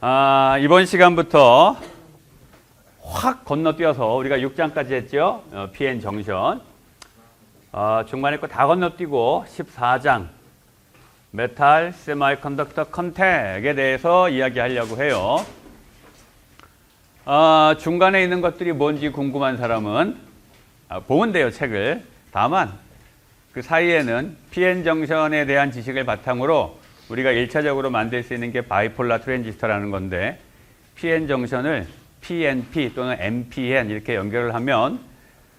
이번 시간부터 확 건너뛰어서 우리가 6장까지 했죠. PN 정션. 중간에 거 다 건너뛰고 14장 메탈 세미컨덕터 컨택에 대해서 이야기하려고 해요. 중간에 있는 것들이 뭔지 궁금한 사람은 보면 돼요, 책을. 다만 그 사이에는 PN 정션에 대한 지식을 바탕으로 우리가 1차적으로 만들 수 있는 게 바이폴라 트랜지스터라는 건데, PN 정션을 PNP 또는 NPN 이렇게 연결을 하면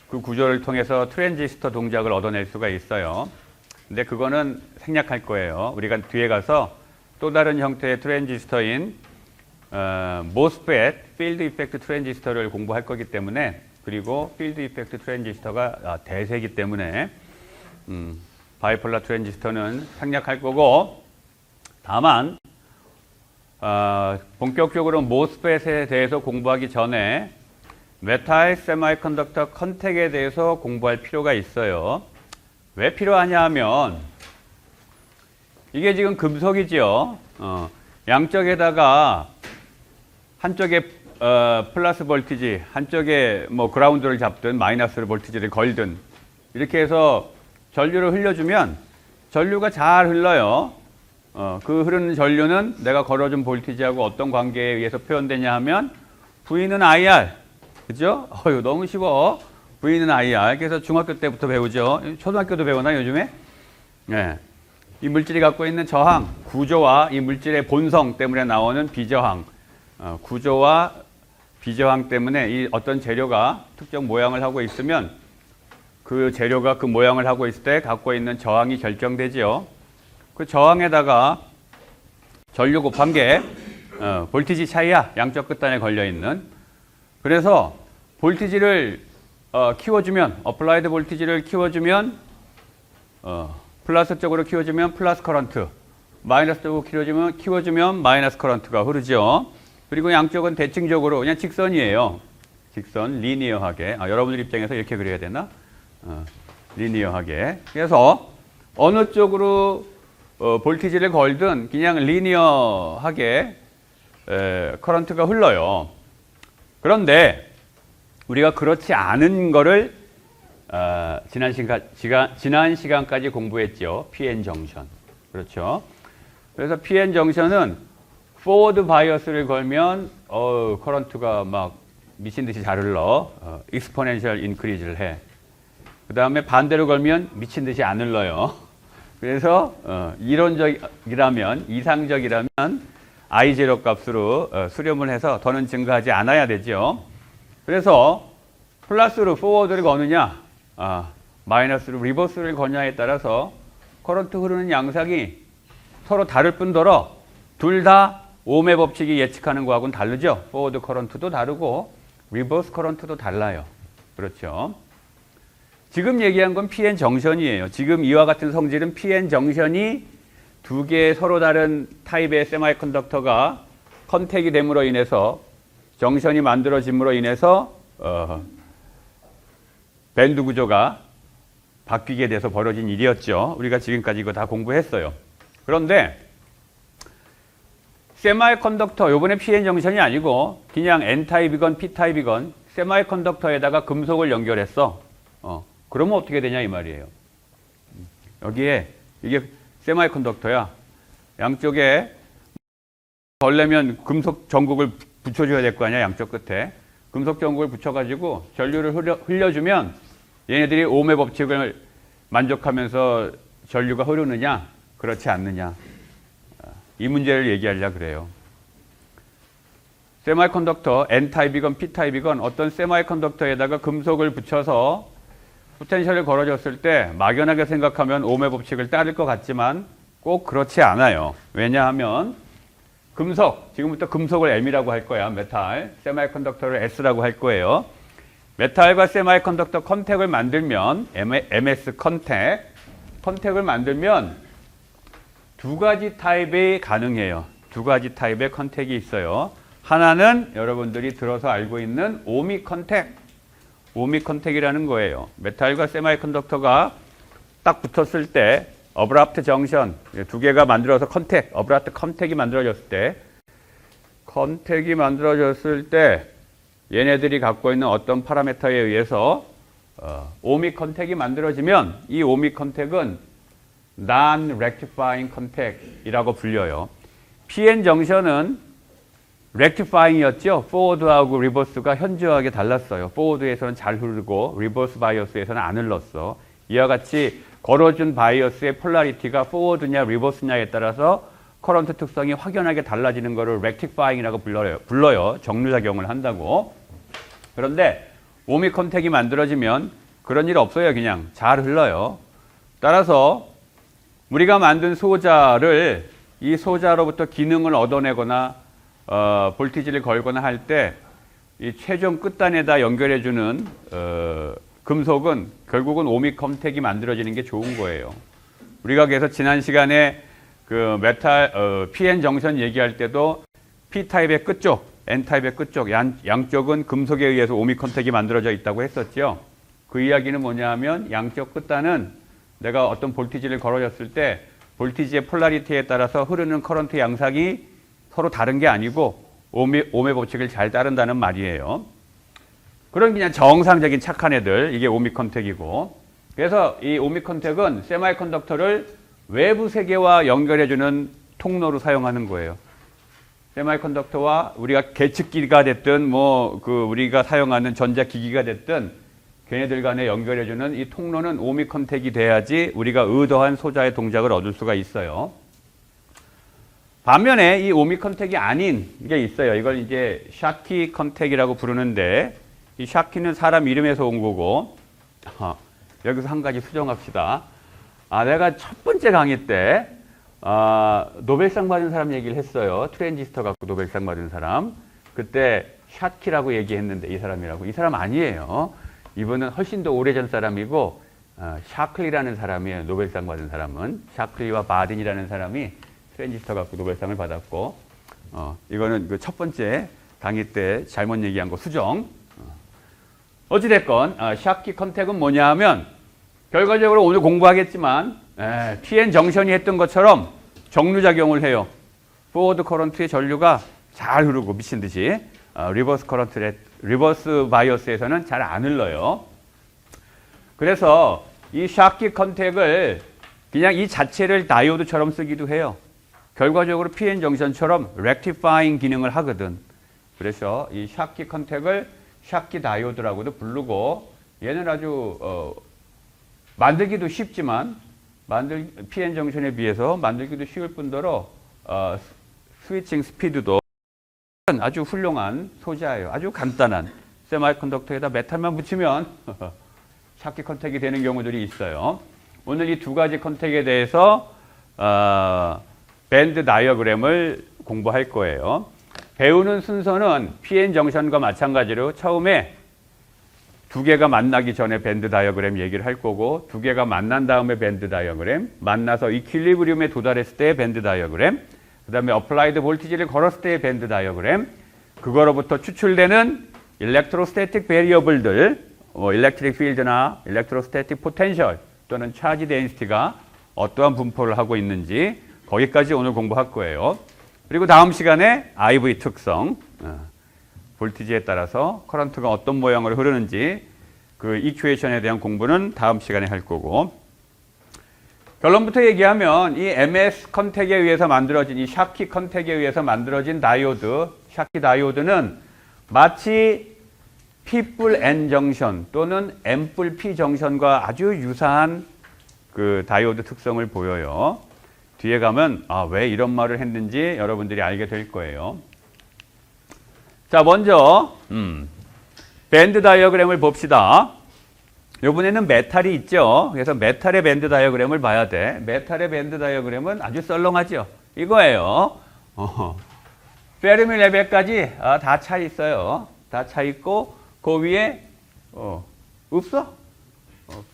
그 구조를 통해서 트랜지스터 동작을 얻어낼 수가 있어요. 근데 그거는 생략할 거예요. 우리가 뒤에 가서 또 다른 형태의 트랜지스터인 MOSFET, 필드 이펙트 트랜지스터를 공부할 거기 때문에, 그리고 필드 이펙트 트랜지스터가 대세이기 때문에 바이폴라 트랜지스터는 생략할 거고, 다만 본격적으로 MOSFET에 대해서 공부하기 전에 메탈 세미컨덕터 컨택에 대해서 공부할 필요가 있어요. 왜 필요하냐 하면 이게 지금 금속이죠. 양쪽에다가 한쪽에 플러스 볼티지, 한쪽에 뭐 그라운드를 잡든 마이너스 볼티지를 걸든 이렇게 해서 전류를 흘려주면 전류가 잘 흘러요. 그 흐르는 전류는 내가 걸어준 볼티지하고 어떤 관계에 의해서 표현되냐 하면 V는 IR. 그죠? 너무 쉬워. V는 IR. 그래서 중학교 때부터 배우죠. 초등학교도 배우나 요즘에? 네. 이 물질이 갖고 있는 저항, 구조와 이 물질의 본성 때문에 나오는 비저항. 구조와 비저항 때문에 이 어떤 재료가 특정 모양을 하고 있으면 그 재료가 그 모양을 하고 있을 때 갖고 있는 저항이 결정되죠. 그 저항에다가 전류 곱한 게 볼티지 차이야. 양쪽 끝단에 걸려있는. 그래서 볼티지를 키워주면, 어플라이드 볼티지를 키워주면 플러스 쪽으로 키워주면 플러스 커런트, 마이너스 쪽으로 키워주면 마이너스 커런트가 흐르죠. 그리고 양쪽은 대칭적으로 그냥 직선이에요. 직선, 리니어하게. 여러분들 입장에서 이렇게 그려야 되나? 리니어하게. 그래서 어느 쪽으로 볼티지를 걸든 그냥 리니어하게 커런트가 흘러요. 그런데 우리가 그렇지 않은 거를 지난 시간까지 공부했죠. PN 정션. 그렇죠. 그래서 PN 정션은 포워드 바이어스를 걸면 커런트가 막 미친 듯이 잘 흘러. 익스포넨셜 인크리즈를 해. 그 다음에 반대로 걸면 미친 듯이 안 흘러요. 그래서 이론적이라면, 이상적이라면 I0 값으로 수렴을 해서 더는 증가하지 않아야 되죠. 그래서 플러스로 포워드를 거느냐, 마이너스로 리버스를 거냐에 따라서 커런트 흐르는 양상이 서로 다를 뿐더러 둘 다 오음의 법칙이 예측하는 거하고는 다르죠. 포워드 커런트도 다르고 리버스 커런트도 달라요. 그렇죠. 지금 얘기한 건 PN 정션이에요. 지금 이와 같은 성질은 PN 정션이 두 개의 서로 다른 타입의 세미컨덕터가 컨택이 됨으로 인해서, 정션이 만들어짐으로 인해서 밴드 구조가 바뀌게 돼서 벌어진 일이었죠. 우리가 지금까지 이거 다 공부했어요. 그런데 세미컨덕터, 요번에 PN 정션이 아니고 그냥 N타입이건 P타입이건 세미컨덕터에다가 금속을 연결했어. 그러면 어떻게 되냐 이 말이에요. 여기에 이게 세미컨덕터야. 양쪽에 걸려면 금속 전극을 붙여줘야 될 거 아니야, 양쪽 끝에. 금속 전극을 붙여가지고 전류를 흘려주면 얘네들이 오음의 법칙을 만족하면서 전류가 흐르느냐, 그렇지 않느냐. 이 문제를 얘기하려고 그래요. 세미컨덕터, N타입이건 P타입이건 어떤 세미컨덕터에다가 금속을 붙여서 포텐셜을 걸어줬을 때 막연하게 생각하면 오음의 법칙을 따를 것 같지만 꼭 그렇지 않아요. 왜냐하면 금속, 지금부터 금속을 M이라고 할 거야. 메탈, 세미컨덕터를 S라고 할 거예요. 메탈과 세미컨덕터 컨택을 만들면, MS 컨택을 만들면 두 가지 타입이 가능해요. 두 가지 타입의 컨택이 있어요. 하나는 여러분들이 들어서 알고 있는 오미 컨택. 오미 컨택이라는 거예요. 메탈과 세미컨덕터가 딱 붙었을 때 어브랍트 정션, 두 개가 만들어서 컨택, 어브랍트 컨택이 만들어졌을 때 컨택이 만들어졌을 때 얘네들이 갖고 있는 어떤 파라미터에 의해서 오믹 컨택이 만들어지면 이 오믹 컨택은 non-rectifying contact이라고 불려요. PN 정션은 rectifying이었죠. forward하고 reverse가 현저하게 달랐어요. forward에서는 잘 흐르고 reverse 바이어스에서는 안 흘렀어. 이와 같이 걸어준 바이어스의 폴라리티가 forward냐 reverse냐에 따라서 커런트 특성이 확연하게 달라지는 것을 rectifying이라고 불러요. 정류작용을 한다고. 그런데 오믹 컨택이 만들어지면 그런 일 없어요. 그냥 잘 흘러요. 따라서 우리가 만든 소자를 이 소자로부터 기능을 얻어내거나 볼티지를 걸거나 할 때 이 최종 끝단에다 연결해주는 금속은 결국은 오믹 컨택이 만들어지는 게 좋은 거예요. 우리가 그래서 지난 시간에 그 메탈 PN 정션 얘기할 때도 P타입의 끝쪽, N타입의 끝쪽 양쪽은 금속에 의해서 오믹 컨택이 만들어져 있다고 했었죠. 그 이야기는 뭐냐 하면 양쪽 끝단은 내가 어떤 볼티지를 걸어줬을 때 볼티지의 폴라리티에 따라서 흐르는 커런트 양상이 서로 다른 게 아니고 오음의 법칙을 잘 따른다는 말이에요. 그런 그냥 정상적인 착한 애들, 이게 오믹 컨택이고. 그래서 이 오믹 컨택은 세마이컨덕터를 외부 세계와 연결해주는 통로로 사용하는 거예요. 세마이컨덕터와 우리가 계측기가 됐든 우리가 사용하는 전자기기가 됐든 걔네들 간에 연결해주는 이 통로는 오믹 컨택이 돼야지 우리가 의도한 소자의 동작을 얻을 수가 있어요. 반면에 이 오믹 컨택이 아닌 게 있어요. 이걸 이제 샤키 컨택이라고 부르는데 이 샤키는 사람 이름에서 온 거고 여기서 한 가지 수정합시다. 내가 첫 번째 강의 때 노벨상 받은 사람 얘기를 했어요. 트랜지스터 갖고 노벨상 받은 사람. 그때 샤키라고 얘기했는데 이 사람이라고. 이 사람 아니에요. 이분은 훨씬 더 오래전 사람이고 샤클리라는 사람이에요. 노벨상 받은 사람은. 샤클리와 바딘이라는 사람이 트랜지스터 갖고 노벨상을 받았고 이거는 그 첫 번째 강의 때 잘못 얘기한 거 수정. 어찌됐건 샤키 컨택은 뭐냐 하면 결과적으로 오늘 공부하겠지만 PN 정션이 했던 것처럼 정류작용을 해요. 포워드 커런트의 전류가 잘 흐르고 미친 듯이 리버스 바이어스에서는 잘 안 흘러요. 그래서 이 샤키 컨택을 그냥 이 자체를 다이오드처럼 쓰기도 해요. 결과적으로 PN 정션처럼 rectifying 기능을 하거든. 그래서 이 샤키 컨택을 샤키 다이오드라고도 부르고 얘는 아주 만들기도 쉽지만 PN 정션에 비해서 만들기도 쉬울 뿐더러 스위칭 스피드도 아주 훌륭한 소자예요. 아주 간단한 세마이컨덕터에다 메탈만 붙이면 샤키 컨택이 되는 경우들이 있어요. 오늘 이 두 가지 컨택에 대해서 밴드 다이어그램을 공부할 거예요. 배우는 순서는 PN 정션과 마찬가지로 처음에 두 개가 만나기 전에 밴드 다이어그램 얘기를 할 거고 두 개가 만난 다음에 밴드 다이어그램, 만나서 이퀄리브리움에 도달했을 때의 밴드 다이어그램, 그 다음에 어플라이드 볼티지를 걸었을 때의 밴드 다이어그램, 그거로부터 추출되는 일렉트로스태틱 베리어블들, 일렉트릭 필드나 일렉트로스태틱 포텐셜 또는 차지 데인시티가 어떠한 분포를 하고 있는지 거기까지 오늘 공부할 거예요. 그리고 다음 시간에 IV 특성, 볼티지에 따라서 커런트가 어떤 모양으로 흐르는지 그 이큐에이션에 대한 공부는 다음 시간에 할 거고, 결론부터 얘기하면 이 MS 컨택에 의해서 만들어진 이 샤키 컨택에 의해서 만들어진 다이오드, 샤키 다이오드는 마치 P뿔 N 정션 또는 N뿔 P 정션과 아주 유사한 그 다이오드 특성을 보여요. 뒤에 가면 왜 이런 말을 했는지 여러분들이 알게 될 거예요. 자, 먼저 밴드 다이어그램을 봅시다. 이번에는 메탈이 있죠. 그래서 메탈의 밴드 다이어그램을 봐야 돼. 메탈의 밴드 다이어그램은 아주 썰렁하죠. 이거예요. 페르미 레벨까지 다 차 있어요. 다 차 있고 그 위에 없어?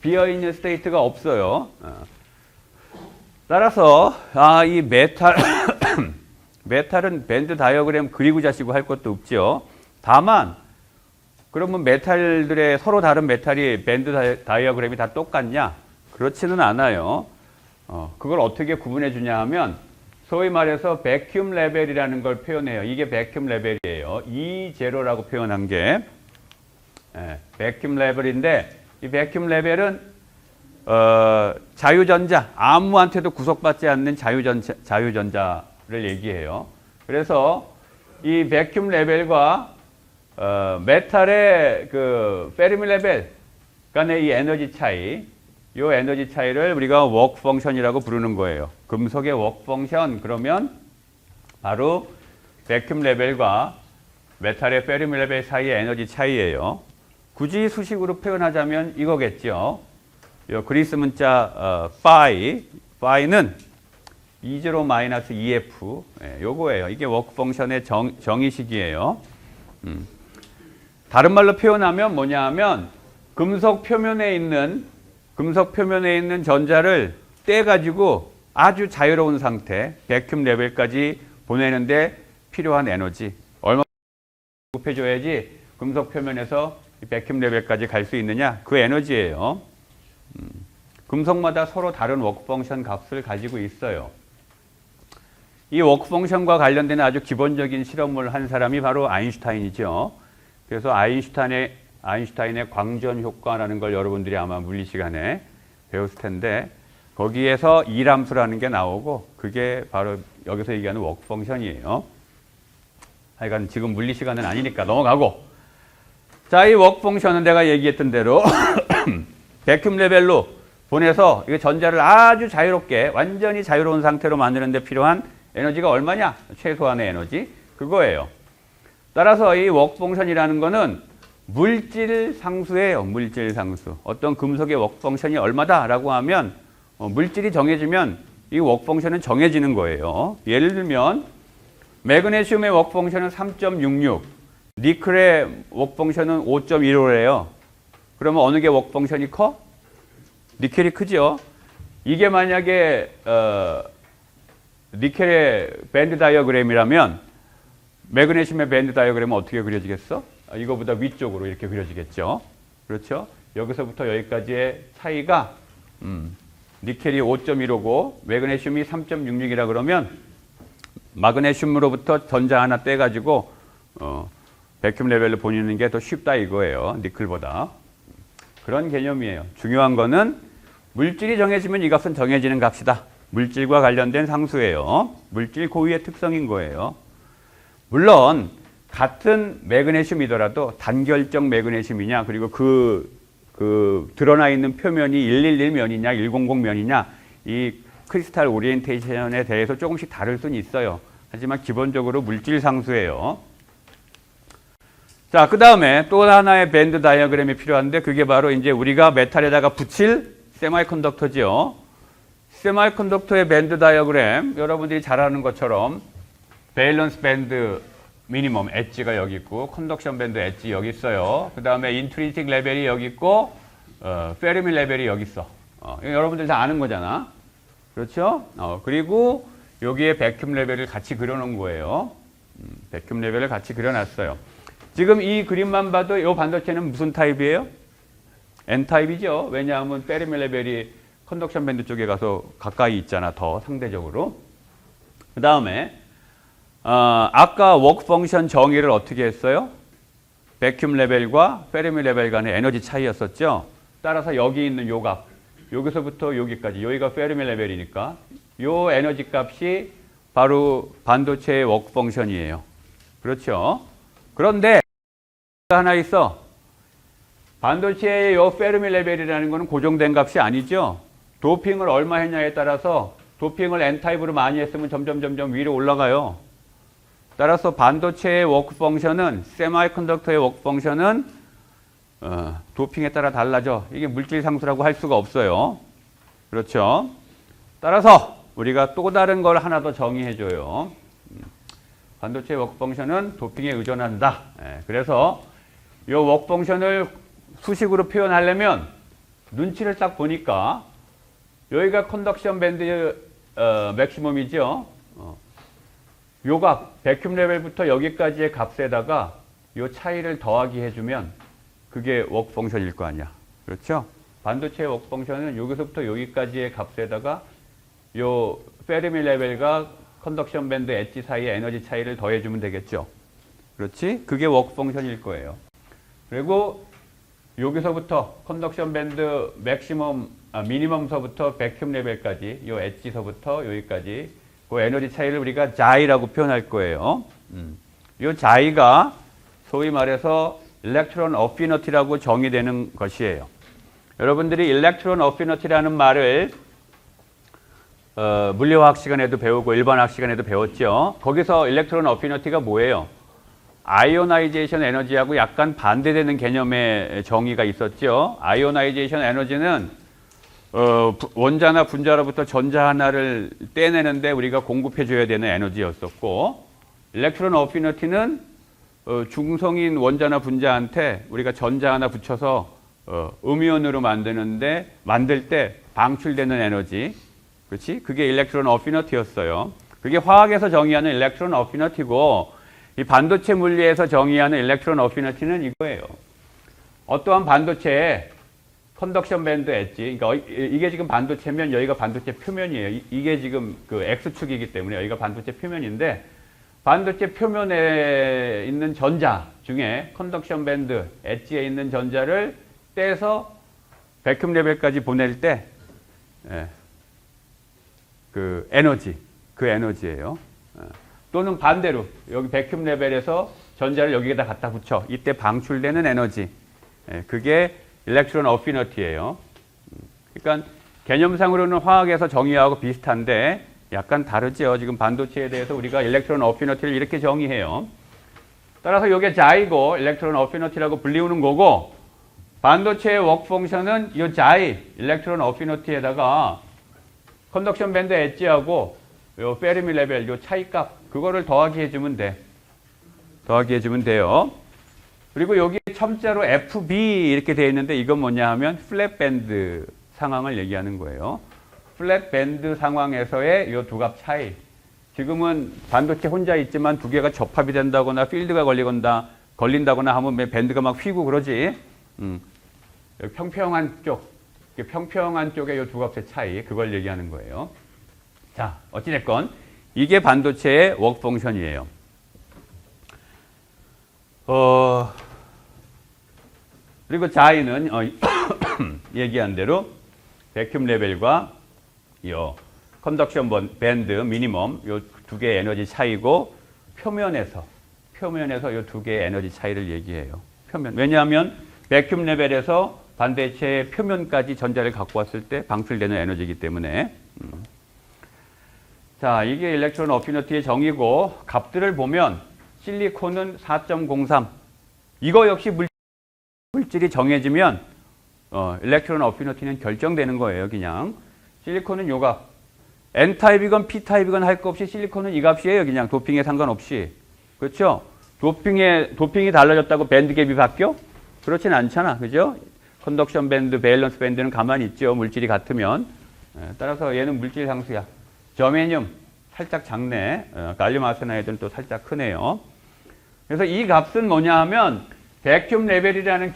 비어있는 스테이트가 없어요. 따라서 이 메탈은 밴드 다이어그램 그리고 자시고 할 것도 없죠. 다만 그러면 메탈들의 서로 다른 메탈이 밴드 다이어그램이 다 똑같냐? 그렇지는 않아요. 그걸 어떻게 구분해 주냐 하면 소위 말해서 백큐um 레벨이라는 걸 표현해요. 이게 백큐um 레벨이에요. E0라고 표현한 게 백큐um 레벨인데 이 백큐um 레벨은 자유전자, 아무한테도 구속받지 않는 자유전자를 얘기해요. 그래서 이 백큐um 레벨과 메탈의 그 페르미 레벨 간의 이 에너지 차이, 이 에너지 차이를 우리가 워크 펑션이라고 부르는 거예요. 금속의 워크 펑션 그러면 바로 백큐um 레벨과 메탈의 페르미 레벨 사이의 에너지 차이예요. 굳이 수식으로 표현하자면 이거겠죠. 요 그리스 문자 파이는 E0-EF 요거예요. 이게 워크 펑션의 정의식이에요. 다른 말로 표현하면 뭐냐 하면 금속 표면에 있는 전자를 떼가지고 아주 자유로운 상태, 백큐um 레벨까지 보내는데 필요한 에너지. 얼마나 급해줘야지 금속 표면에서 백큐um 레벨까지 갈 수 있느냐? 그 에너지예요. 금속마다 서로 다른 워크 펑션 값을 가지고 있어요. 이 워크 펑션과 관련된 아주 기본적인 실험을 한 사람이 바로 아인슈타인이죠. 그래서 아인슈타인의 광전 효과라는 걸 여러분들이 아마 물리 시간에 배웠을 텐데 거기에서 이람수라는 게 나오고 그게 바로 여기서 얘기하는 워크 펑션이에요. 하여간 지금 물리 시간은 아니니까 넘어가고 자, 이 워크 펑션은 내가 얘기했던 대로 백큐um 레벨로 보내서 이 전자를 아주 자유롭게 완전히 자유로운 상태로 만드는 데 필요한 에너지가 얼마냐? 최소한의 에너지 그거예요. 따라서 이 워크 펑션이라는 거는 물질 상수예요. 물질 상수. 어떤 금속의 워크 펑션이 얼마다라고 하면 물질이 정해지면 이 워크 펑션은 정해지는 거예요. 예를 들면 매그네슘의 워크 펑션은 3.66, 니켈의 워크 펑션은 5.15래요. 그러면 어느 게 워크 펑션이 커? 니켈이 크죠. 이게 만약에 니켈의 밴드 다이어그램이라면 매그네슘의 밴드 다이어그램은 어떻게 그려지겠어? 이거보다 위쪽으로 이렇게 그려지겠죠. 그렇죠? 여기서부터 여기까지의 차이가 니켈이 5.15고 매그네슘이 3.66이라 그러면 마그네슘으로부터 전자 하나 떼가지고 백큐um 레벨로 보내는 게 더 쉽다 이거예요. 니켈보다. 그런 개념이에요. 중요한 거는 물질이 정해지면 이 값은 정해지는 값이다. 물질과 관련된 상수예요. 물질 고유의 특성인 거예요. 물론 같은 매그네슘이더라도 단결적 매그네슘이냐 그리고 그 드러나 있는 표면이 111면이냐 100면이냐 이 크리스탈 오리엔테이션에 대해서 조금씩 다를 수는 있어요. 하지만 기본적으로 물질 상수예요. 자, 그 다음에 또 하나의 밴드 다이어그램이 필요한데 그게 바로 이제 우리가 메탈에다가 붙일 세마이컨덕터지요. 세마이컨덕터의 밴드 다이어그램 여러분들이 잘 아는 것처럼 밸런스 밴드 미니멈 엣지가 여기 있고 컨덕션 밴드 엣지 여기 있어요. 그 다음에 인트린식 레벨이 여기 있고 페르미 레벨이 여기 있어. 여러분들 다 아는 거잖아. 그렇죠? 그리고 여기에 백큐um 레벨을 같이 그려놓은 거예요. 백큐um 레벨을 같이 그려놨어요. 지금 이 그림만 봐도 이 반도체는 무슨 타입이에요? N타입이죠. 왜냐하면 페르미 레벨이 컨덕션 밴드 쪽에 가서 가까이 있잖아. 더 상대적으로. 그 다음에 아까 워크 펑션 정의를 어떻게 했어요? 백큐um 레벨과 페르미 레벨 간의 에너지 차이였었죠. 따라서 여기 있는 요 값, 여기서부터 여기까지, 여기가 페르미 레벨이니까 요 에너지 값이 바로 반도체의 워크 펑션이에요. 그렇죠? 그런데 하나 있어. 반도체의 요 페르미 레벨이라는 거는 고정된 값이 아니죠. 도핑을 얼마 했냐에 따라서 도핑을 N타입으로 많이 했으면 점점 위로 올라가요. 따라서 반도체의 워크 펑션은 세마이컨덕터의 워크 펑션은 도핑에 따라 달라져. 이게 물질 상수라고 할 수가 없어요. 그렇죠? 따라서 우리가 또 다른 걸 하나 더 정의해 줘요. 반도체의 워크 펑션은 도핑에 의존한다. 그래서 이 워크 펑션을 수식으로 표현하려면 눈치를 딱 보니까 여기가 컨덕션 밴드 맥시멈이죠. 요 값, 백큐um 레벨부터 여기까지의 값에다가 요 차이를 더하기 해주면 그게 워크 펑션일 거 아니야. 그렇죠? 반도체의 워크 펑션은 여기서부터 여기까지의 값에다가 요 페르미 레벨과 컨덕션 밴드 엣지 사이의 에너지 차이를 더해주면 되겠죠. 그렇지? 그게 워크 펑션일 거예요. 그리고 여기서부터 컨덕션 밴드 미니멈서부터 백큐 레벨까지 요 엣지서부터 여기까지 그 에너지 차이를 우리가 자이라고 표현할 거예요. 요 자이가 소위 말해서 일렉트론 어피니티라고 정의되는 것이에요. 여러분들이 일렉트론 어피니티라는 말을 물리화학 시간에도 배우고 일반화학 시간에도 배웠죠. 거기서 일렉트론 어피니티가 뭐예요? 아이오나이제이션 에너지하고 약간 반대되는 개념의 정의가 있었죠. 아이오나이제이션 에너지는 원자나 분자로부터 전자 하나를 떼내는데 우리가 공급해줘야 되는 에너지였었고, 일렉트론 어피니티는 중성인 원자나 분자한테 우리가 전자 하나 붙여서 음이온으로 만들 때 방출되는 에너지, 그렇지? 그게 일렉트론 어피니티였어요. 그게 화학에서 정의하는 일렉트론 어피니티고, 이 반도체 물리에서 정의하는 일렉트론 어피니티는 이거예요. 어떠한 반도체에 컨덕션 밴드 엣지, 그러니까 이게 지금 반도체면 여기가 반도체 표면이에요. 이게 지금 그 X축이기 때문에 여기가 반도체 표면인데, 반도체 표면에 있는 전자 중에 컨덕션 밴드 엣지에 있는 전자를 떼서 백큐 레벨까지 보낼 때, 그 에너지예요. 또는 반대로 여기 백큐 레벨에서 전자를 여기에다 갖다 붙여. 이때 방출되는 에너지. 그게 일렉트론 어피니티예요. 그러니까 개념상으로는 화학에서 정의하고 비슷한데 약간 다르죠. 지금 반도체에 대해서 우리가 일렉트론 어피니티를 이렇게 정의해요. 따라서 이게 자이고 일렉트론 어피니티라고 불리우는 거고, 반도체의 워크 펑션은 이 자이 일렉트론 어피니티에다가 컨덕션 밴드 엣지하고 요 페르미 레벨 요 차이값 그거를 더하기 해주면 돼요. 그리고 여기 첨자로 FB 이렇게 되어 있는데 이건 뭐냐 하면 플랫 밴드 상황을 얘기하는 거예요. 플랫 밴드 상황에서의 요 두 값 차이. 지금은 반도체 혼자 있지만 두 개가 접합이 된다거나 필드가 걸린다거나 하면 밴드가 막 휘고 그러지. 평평한 쪽의 요 두 값의 차이, 그걸 얘기하는 거예요. 자, 어찌됐건 이게 반도체의 워크 펑션이에요. 그리고 자이는 얘기한 대로 백큐 레벨과 요 컨덕션 밴드 미니멈 요 두 개의 에너지 차이고, 표면에서 요 두 개의 에너지 차이를 얘기해요. 왜냐하면 백큐 레벨에서 반도체의 표면까지 전자를 갖고 왔을 때 방출되는 에너지이기 때문에. 자, 이게 일렉트론 어피니티의 정의고, 값들을 보면 실리콘은 4.03. 이거 역시 물질이 정해지면 일렉트론 어피니티는 결정되는 거예요. 그냥 실리콘은 요 값. N타입이건 P타입이건 할 거 없이 실리콘은 이 값이에요. 그냥 도핑에 상관없이. 그렇죠? 도핑이 달라졌다고 밴드 갭이 바뀌어? 그렇진 않잖아. 그죠? 컨덕션 밴드, 밸런스 밴드는 가만히 있죠. 물질이 같으면. 따라서 얘는 물질 상수야. 저메늄 살짝 작네. 갈륨 아세나이드는 또 살짝 크네요. 그래서 이 값은 뭐냐 하면 백큐 레벨이라는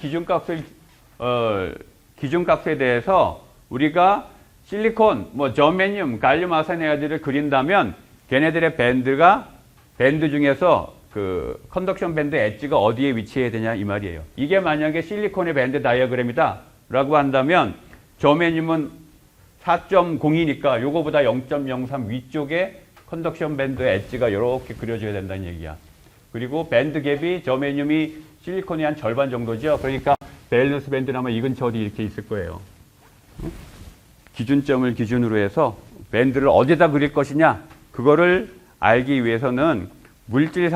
기준값에 대해서 우리가 실리콘, 저메늄, 갈륨 아세나이드를 그린다면 걔네들의 밴드 중에서 그 컨덕션 밴드 엣지가 어디에 위치해야 되냐 이 말이에요. 이게 만약에 실리콘의 밴드 다이어그램이다 라고 한다면 저메늄은 4.02니까 요거보다 0.03 위쪽에 컨덕션 밴드 엣지가 이렇게 그려져야 된다는 얘기야. 그리고 밴드 갭이 저메늄이 실리콘이 한 절반 정도죠. 그러니까 밸런스 밴드는 아마 이 근처 어디 이렇게 있을 거예요. 기준점을 기준으로 해서 밴드를 어디다 그릴 것이냐 그거를 알기 위해서는 물질에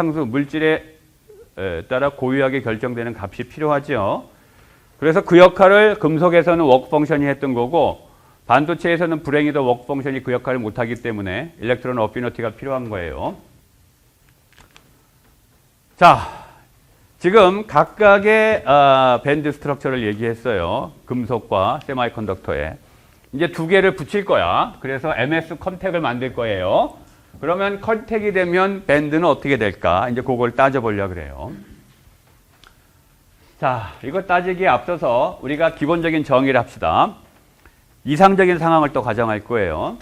따라 고유하게 결정되는 값이 필요하죠. 그래서 그 역할을 금속에서는 워크 펑션이 했던 거고, 반도체에서는 불행히도 워크 펑션이 그 역할을 못하기 때문에 일렉트론 어피니티가 필요한 거예요. 자, 지금 각각의 밴드 스트럭처를 얘기했어요. 금속과 세마이컨덕터에. 이제 두 개를 붙일 거야. 그래서 MS 컨택을 만들 거예요. 그러면 컨택이 되면 밴드는 어떻게 될까? 이제 그걸 따져보려고 그래요. 자, 이거 따지기에 앞서서 우리가 기본적인 정의를 합시다. 이상적인 상황을 또 가정할 거예요.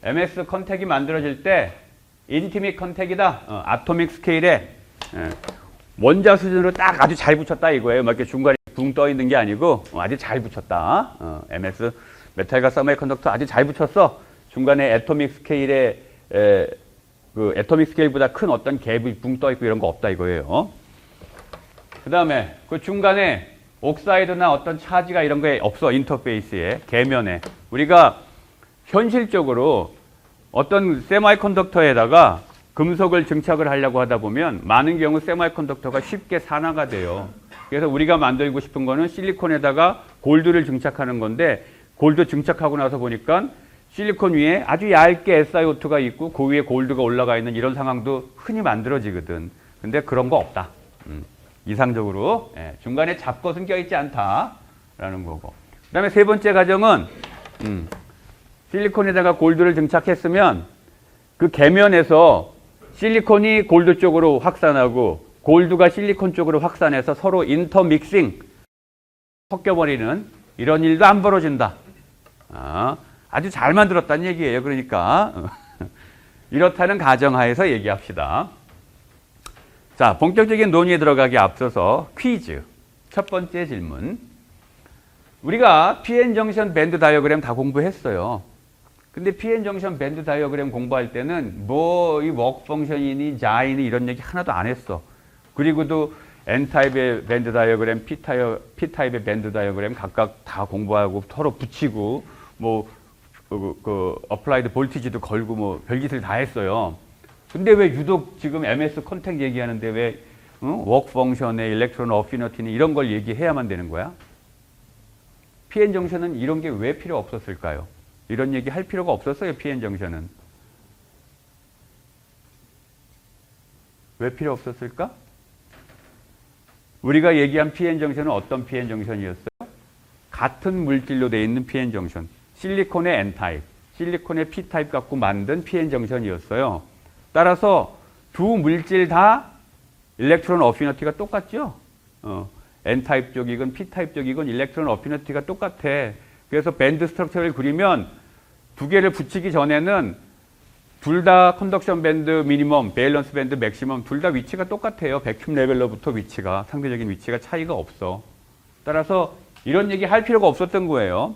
MS 컨택이 만들어질 때 인티밋 컨택이다. 아토믹 스케일에 원자 수준으로 딱 아주 잘 붙였다 이거예요. 막 이렇게 중간에 붕 떠 있는 게 아니고 아주 잘 붙였다. MS 메탈과 서미컨덕터 아주 잘 붙였어. 중간에 애토믹 스케일에 그 애토믹 스케일보다 큰 어떤 갭이 붕 떠 있고 이런 거 없다 이거예요. 그 다음에 그 중간에 옥사이드나 어떤 차지가 이런 게 없어. 인터페이스에 계면에 우리가 현실적으로 어떤 세마이컨덕터에다가 금속을 증착을 하려고 하다 보면 많은 경우 세마이컨덕터가 쉽게 산화가 돼요. 그래서 우리가 만들고 싶은 거는 실리콘에다가 골드를 증착하는 건데 골드 증착하고 나서 보니까 실리콘 위에 아주 얇게 SiO2가 있고 그 위에 골드가 올라가 있는 이런 상황도 흔히 만들어지거든. 근데 그런 거 없다. 이상적으로 중간에 잡것은 껴있지 않다라는 거고. 그 다음에 세 번째 가정은 실리콘에다가 골드를 증착했으면 그 계면에서 실리콘이 골드 쪽으로 확산하고 골드가 실리콘 쪽으로 확산해서 서로 인터믹싱 섞여버리는 이런 일도 안 벌어진다. 아주 잘 만들었다는 얘기예요. 그러니까 이렇다는 가정하에서 얘기합시다. 자, 본격적인 논의에 들어가기 앞서서 퀴즈. 첫 번째 질문. 우리가 PN-정션 밴드 다이어그램 다 공부했어요. 근데 PN-정션 밴드 다이어그램 공부할 때는 뭐 이 워크 펑션이니 자이니 이런 얘기 하나도 안 했어. 그리고도 N타입의 밴드 다이어그램, P타입의 밴드 다이어그램 각각 다 공부하고 서로 붙이고 뭐 어플라이드 볼티지도 걸고 뭐 별짓을 다 했어요. 근데 왜 유독 지금 MS 컨택 얘기하는데 왜 워크 펑션에 일렉트론 어피니티니 이런 걸 얘기해야만 되는 거야? PN 정션은 이런 게 왜 필요 없었을까요? 이런 얘기 할 필요가 없었어요. PN 정션은 왜 필요 없었을까? 우리가 얘기한 PN 정션은 어떤 PN 정션이었어요? 같은 물질로 되어 있는 PN 정션. 실리콘의 N타입, 실리콘의 P타입 갖고 만든 PN 정션이었어요. 따라서 두 물질 다 일렉트론 어피니티가 똑같죠? N타입 쪽이건 P타입 쪽이건 일렉트론 어피니티가 똑같아. 그래서 밴드 스트럭처를 그리면 두 개를 붙이기 전에는 둘 다 컨덕션 밴드 미니멈, 밸런스 밴드 맥시멈 둘 다 위치가 똑같아요. 백큐 레벨로부터 위치가, 상대적인 위치가 차이가 없어. 따라서 이런 얘기 할 필요가 없었던 거예요.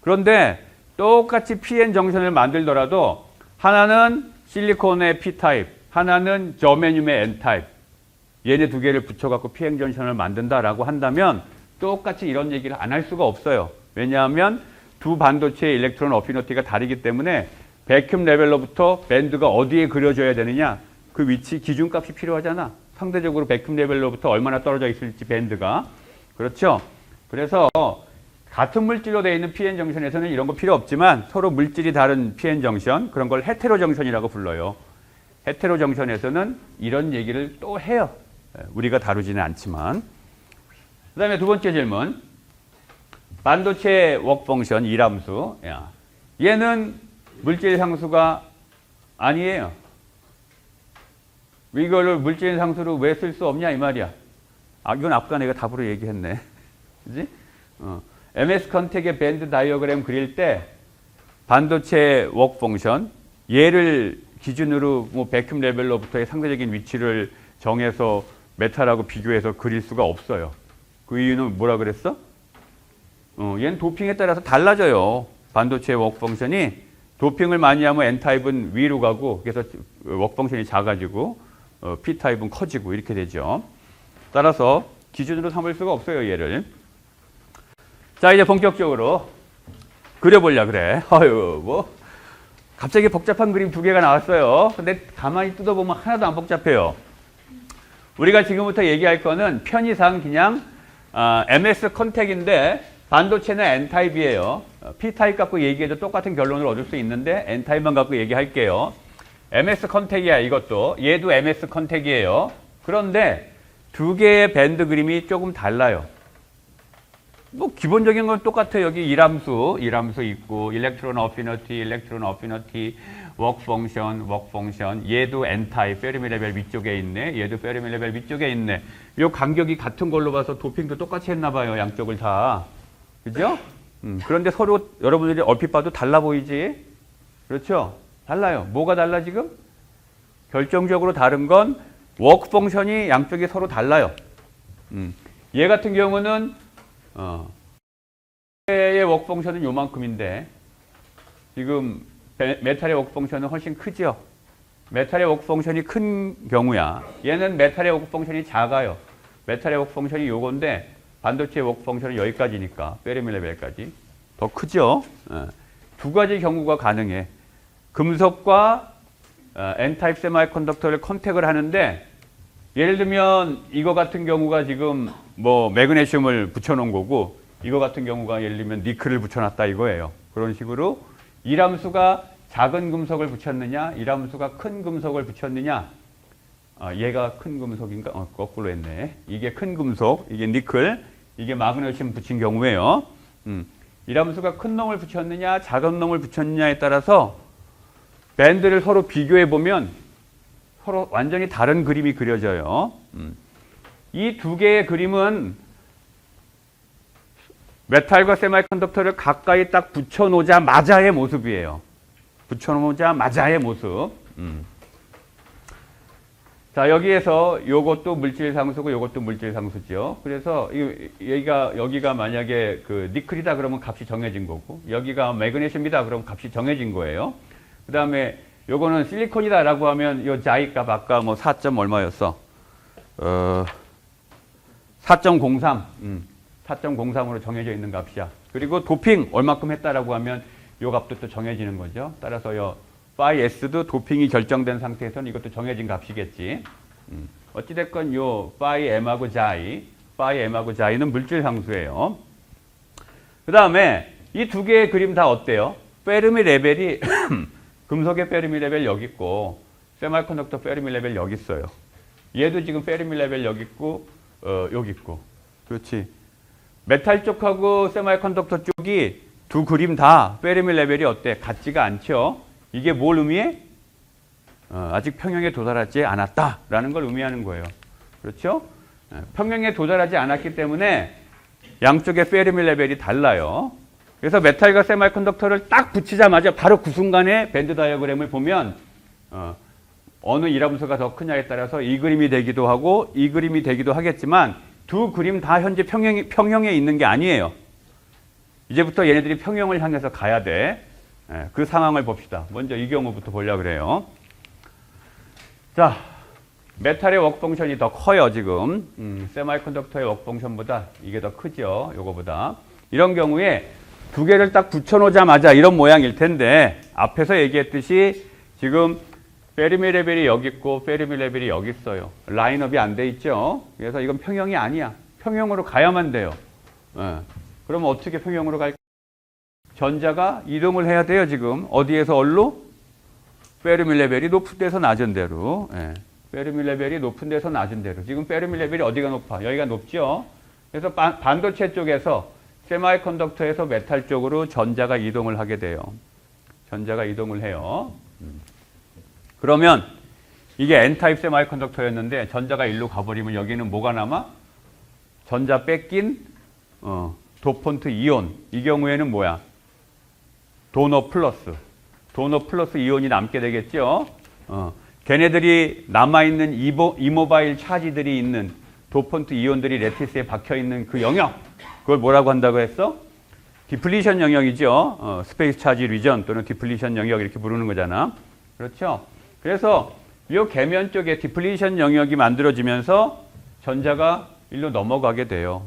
그런데 똑같이 PN 정션을 만들더라도 하나는 실리콘의 P타입, 하나는 저메늄의 N타입. 얘네 두 개를 붙여갖고 PN 정션을 만든다라고 한다면 똑같이 이런 얘기를 안 할 수가 없어요. 왜냐하면 두 반도체의 일렉트론 어피니티가 다르기 때문에 백큐 레벨로부터 밴드가 어디에 그려져야 되느냐 그 위치 기준값이 필요하잖아. 상대적으로 백큐 레벨로부터 얼마나 떨어져 있을지 밴드가. 그렇죠? 그래서 같은 물질로 되어 있는 PN 정션에서는 이런 거 필요 없지만 서로 물질이 다른 PN 정션 그런 걸 헤테로 정션이라고 불러요. 헤테로 정션에서는 이런 얘기를 또 해요. 우리가 다루지는 않지만. 그 다음에 두 번째 질문. 반도체 워크 펑션 이람수. 얘는 물질 상수가 아니에요. 이거를 물질 상수로 왜 쓸 수 없냐 이 말이야. 이건 아까 내가 답으로 얘기했네. 그지? MS 컨택의 밴드 다이어그램 그릴 때 반도체 워크 펑션 얘를 기준으로 뭐 백큐 레벨로부터의 상대적인 위치를 정해서 메탈하고 비교해서 그릴 수가 없어요. 그 이유는 뭐라 그랬어? 얘는 도핑에 따라서 달라져요. 반도체 워크 펑션이 도핑을 많이 하면 N타입은 위로 가고 그래서 워크 펑션이 작아지고 P타입은 커지고 이렇게 되죠. 따라서 기준으로 삼을 수가 없어요. 얘를. 자, 이제 본격적으로 그려보려 그래. 뭐 갑자기 복잡한 그림 두 개가 나왔어요. 근데 가만히 뜯어보면 하나도 안 복잡해요. 우리가 지금부터 얘기할 거는 편의상 그냥 MS 컨택인데 반도체는 N타입이에요. P타입 갖고 얘기해도 똑같은 결론을 얻을 수 있는데 N타입만 갖고 얘기할게요. MS 컨택이야 이것도. 얘도 MS 컨택이에요. 그런데 두 개의 밴드 그림이 조금 달라요. 뭐 기본적인 건 똑같아요. 여기 이람수 있고 일렉트론 어피니티, 워크 펑션. 얘도 N타입, 페르미 레벨 위쪽에 있네. 얘도 페르미 레벨 위쪽에 있네. 요 간격이 같은 걸로 봐서 도핑도 똑같이 했나 봐요. 양쪽을 다. 그죠? 그런데 서로 여러분들이 얼핏 봐도 달라 보이지? 그렇죠? 달라요. 뭐가 달라 지금? 결정적으로 다른 건 워크 펑션이 양쪽이 서로 달라요. 얘 같은 경우는 의 워크 펑션은 요만큼인데 지금 메탈의 워크 펑션은 훨씬 크죠. 메탈의 워크 펑션이 큰 경우야. 얘는 메탈의 워크 펑션이 작아요. 메탈의 워크 펑션이 요건데 반도체의 워크 펑션은 여기까지니까 페르미 레벨까지 더 크죠. 두 가지 경우가 가능해. 금속과 N타입 세미컨덕터를 컨택을 하는데 예를 들면 이거 같은 경우가 지금 뭐 매그네슘을 붙여놓은 거고 이거 같은 경우가 예를 들면 니켈을 붙여놨다 이거예요. 그런 식으로 이람수가 작은 금속을 붙였느냐 이람수가 큰 금속을 붙였느냐 얘가 큰 금속인가? 거꾸로 했네. 이게 큰 금속, 이게 니켈, 이게 마그네슘 붙인 경우에요. 이람수가 큰 놈을 붙였느냐 작은 놈을 붙였느냐에 따라서 밴드를 서로 비교해 보면 서로 완전히 다른 그림이 그려져요. 이 두 개의 그림은 메탈과 세미컨덕터를 가까이 딱 붙여놓자마자의 모습이에요. 붙여놓자마자의 모습. 자, 여기에서 요것도 물질 상수고 요것도 물질 상수죠. 그래서 여기가 만약에 그 니켈이다 그러면 값이 정해진 거고 여기가 매그네슘이다 그러면 값이 정해진 거예요. 그 다음에 요거는 실리콘이다 라고 하면 요 자이 값 아까 뭐 4. 얼마였어? 4.03. 4.03으로 정해져 있는 값이야. 그리고 도핑 얼마큼 했다라고 하면 요 값도 또 정해지는 거죠. 따라서 요 파이 S도 도핑이 결정된 상태에서는 이것도 정해진 값이겠지. 어찌됐건 요 파이 M하고 자이는 물질 상수예요. 그 다음에 이 두 개의 그림 다 어때요? 페르미 레벨이 금속의 페르미 레벨 여기 있고 세미컨덕터 페르미 레벨 여기 있어요. 얘도 지금 페르미 레벨 여기 있고 여기 있고. 그렇지. 메탈 쪽하고 세미컨덕터 쪽이 두 그림 다 페르미 레벨이 어때? 같지가 않죠. 이게 뭘 의미해? 아직 평형에 도달하지 않았다라는 걸 의미하는 거예요. 그렇죠? 평형에 도달하지 않았기 때문에 양쪽의 페르미 레벨이 달라요. 그래서 메탈과 세미컨덕터를 딱 붙이자마자 바로 그 순간에 밴드 다이어그램을 보면 어느 이람수가 더 크냐에 따라서 이 그림이 되기도 하고 이 그림이 되기도 하겠지만 두 그림 다 현재 평형에 있는 게 아니에요. 이제부터 얘네들이 평형을 향해서 가야 돼. 그 상황을 봅시다. 먼저 이 경우부터 보려고 그래요. 자, 메탈의 워크 펑션이 더 커요, 지금. 세미컨덕터의 워크 펑션보다 이게 더 크죠, 요거보다. 이런 경우에 두 개를 딱 붙여놓자마자 이런 모양일 텐데, 앞에서 얘기했듯이 지금 페르미 레벨이 여기 있고, 페르미 레벨이 여기 있어요. 라인업이 안 돼 있죠? 그래서 이건 평형이 아니야. 평형으로 가야만 돼요. 그러면 어떻게 평형으로 갈까? 전자가 이동을 해야 돼요, 지금. 어디에서 어디로? 페르미 레벨이 높은 데서 낮은 데로. 페르미 레벨이 높은 데서 낮은 데로. 지금 페르미 레벨이 어디가 높아? 여기가 높죠? 그래서 반도체 쪽에서 세미컨덕터에서 메탈 쪽으로 전자가 이동을 하게 돼요. 전자가 이동을 해요. 그러면 이게 N타입 세미컨덕터였는데 전자가 일로 가버리면 여기는 뭐가 남아? 전자 뺏긴 도폰트 이온. 이 경우에는 뭐야? 도너 플러스 이온이 남게 되겠죠. 걔네들이 남아있는 이모바일 차지들이 있는 도폰트 이온들이 레티스에 박혀있는 그 영역, 그걸 뭐라고 한다고 했어? 디플리션 영역이죠. 스페이스 차지 리전 또는 디플리션 영역 이렇게 부르는 거잖아. 그렇죠? 그래서 이 계면 쪽에 디플리션 영역이 만들어지면서 전자가 일로 넘어가게 돼요.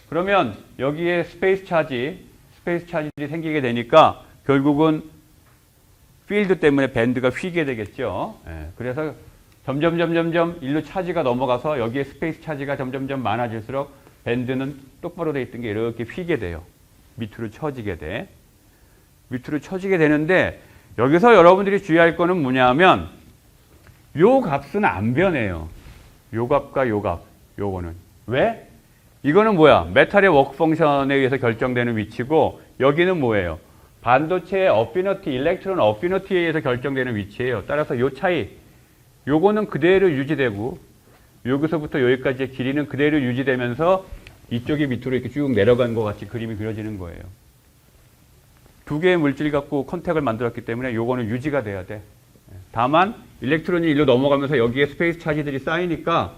그러면 여기에 스페이스 차지들이 생기게 되니까 결국은 필드 때문에 밴드가 휘게 되겠죠. 그래서 점점 일로 차지가 넘어가서 여기에 스페이스 차지가 점점 많아질수록 밴드는 똑바로 돼 있던 게 이렇게 휘게 돼요. 밑으로 처지게 돼. 밑으로 처지게 되는데 여기서 여러분들이 주의할 거는 뭐냐 하면 요 값은 안 변해요. 요 값과 요 값. 요거는. 왜? 이거는 뭐야? 메탈의 워크 펑션에 의해서 결정되는 위치고 여기는 뭐예요? 반도체의 어피너티, 일렉트론 어피너티에 의해서 결정되는 위치예요. 따라서 요 차이, 요거는 그대로 유지되고 여기서부터 여기까지의 길이는 그대로 유지되면서 이쪽이 밑으로 이렇게 쭉 내려간 것 같이 그림이 그려지는 거예요. 두 개의 물질 갖고 컨택을 만들었기 때문에 요거는 유지가 돼야 돼. 다만 일렉트론이 일로 넘어가면서 여기에 스페이스 차지들이 쌓이니까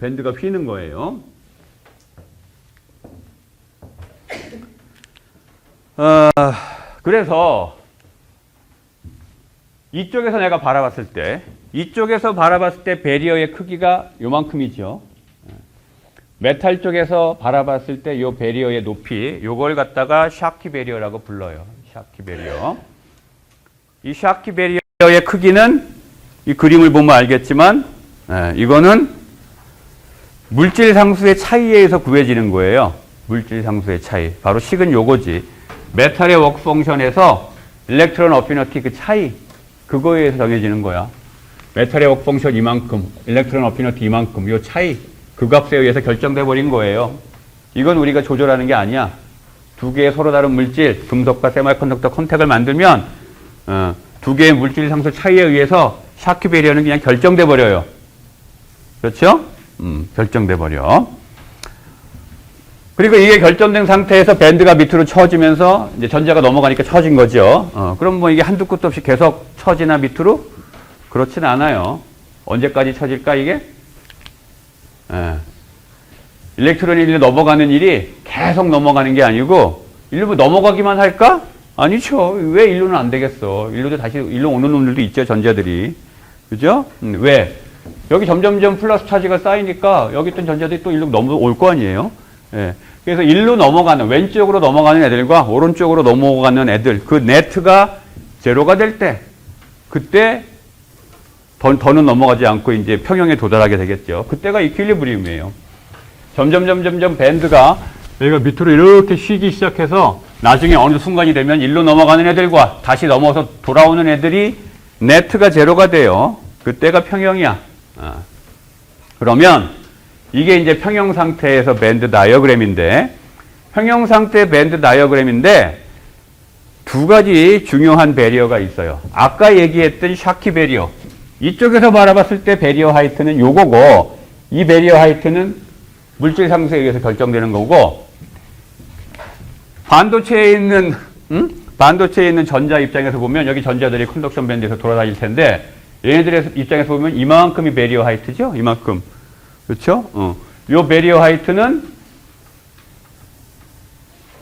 밴드가 휘는 거예요. 그래서 이쪽에서 내가 바라봤을 때, 배리어의 크기가 요만큼이죠. 메탈 쪽에서 바라봤을 때 요 배리어의 높이, 요걸 갖다가 샤키 배리어라고 불러요. 샤키 배리어. 이 샤키 배리어의 크기는 이 그림을 보면 알겠지만, 이거는 물질 상수의 차이에 의해서 구해지는 거예요. 물질 상수의 차이. 바로 식은 요거지. 메탈의 워크 펑션에서 일렉트론 어피니티 그 차이, 그거에 의해서 정해지는 거야. 메탈의 워크 펑션 이만큼, 일렉트론 어피니티 이만큼, 요 차이, 그 값에 의해서 결정돼 버린 거예요. 이건 우리가 조절하는 게 아니야. 두 개의 서로 다른 물질, 금속과 세미컨덕터 컨택을 만들면 두 개의 물질 상수 차이에 의해서 샤키 배리어는 그냥 결정돼 버려요. 그렇죠? 결정돼 버려. 그리고 이게 결정된 상태에서 밴드가 밑으로 처지면서 이제 전자가 넘어가니까 처진 거죠. 그럼 뭐 이게 한두 끝도 없이 계속 처지나 밑으로? 그렇진 않아요. 언제까지 처질까 이게? 일렉트론이 일로 넘어가는 일이 계속 넘어가는 게 아니고 일로 넘어가기만 할까? 아니죠. 왜 일로는 안 되겠어? 일로도 다시 일로 오는 놈들도 있죠, 전자들이. 그죠? 왜? 여기 점점점 플러스 차지가 쌓이니까 여기 있던 전자들이 또 일로 넘어올 거 아니에요? 예. 그래서 일로 넘어가는, 왼쪽으로 넘어가는 애들과 오른쪽으로 넘어가는 애들, 그 네트가 제로가 될 때, 그때 더는 넘어가지 않고 이제 평형에 도달하게 되겠죠. 그때가 이퀄리브리움이에요. 점점 밴드가 여기가 밑으로 이렇게 쉬기 시작해서 나중에 어느 순간이 되면 일로 넘어가는 애들과 다시 넘어서 돌아오는 애들이 네트가 제로가 돼요. 그때가 평형이야. 그러면 이게 이제 평형 상태에서 밴드 다이어그램인데, 평형 상태 밴드 다이어그램인데 두 가지 중요한 배리어가 있어요. 아까 얘기했던 샤키 배리어. 이쪽에서 바라봤을 때 배리어 하이트는 요거고, 이 배리어 하이트는 물질 상수에 의해서 결정되는 거고, 반도체에 있는 전자 입장에서 보면 여기 전자들이 컨덕션 밴드에서 돌아다닐 텐데, 얘네들의 입장에서 보면 이만큼이 배리어 하이트죠? 이만큼. 그렇죠? 요 배리어 하이트는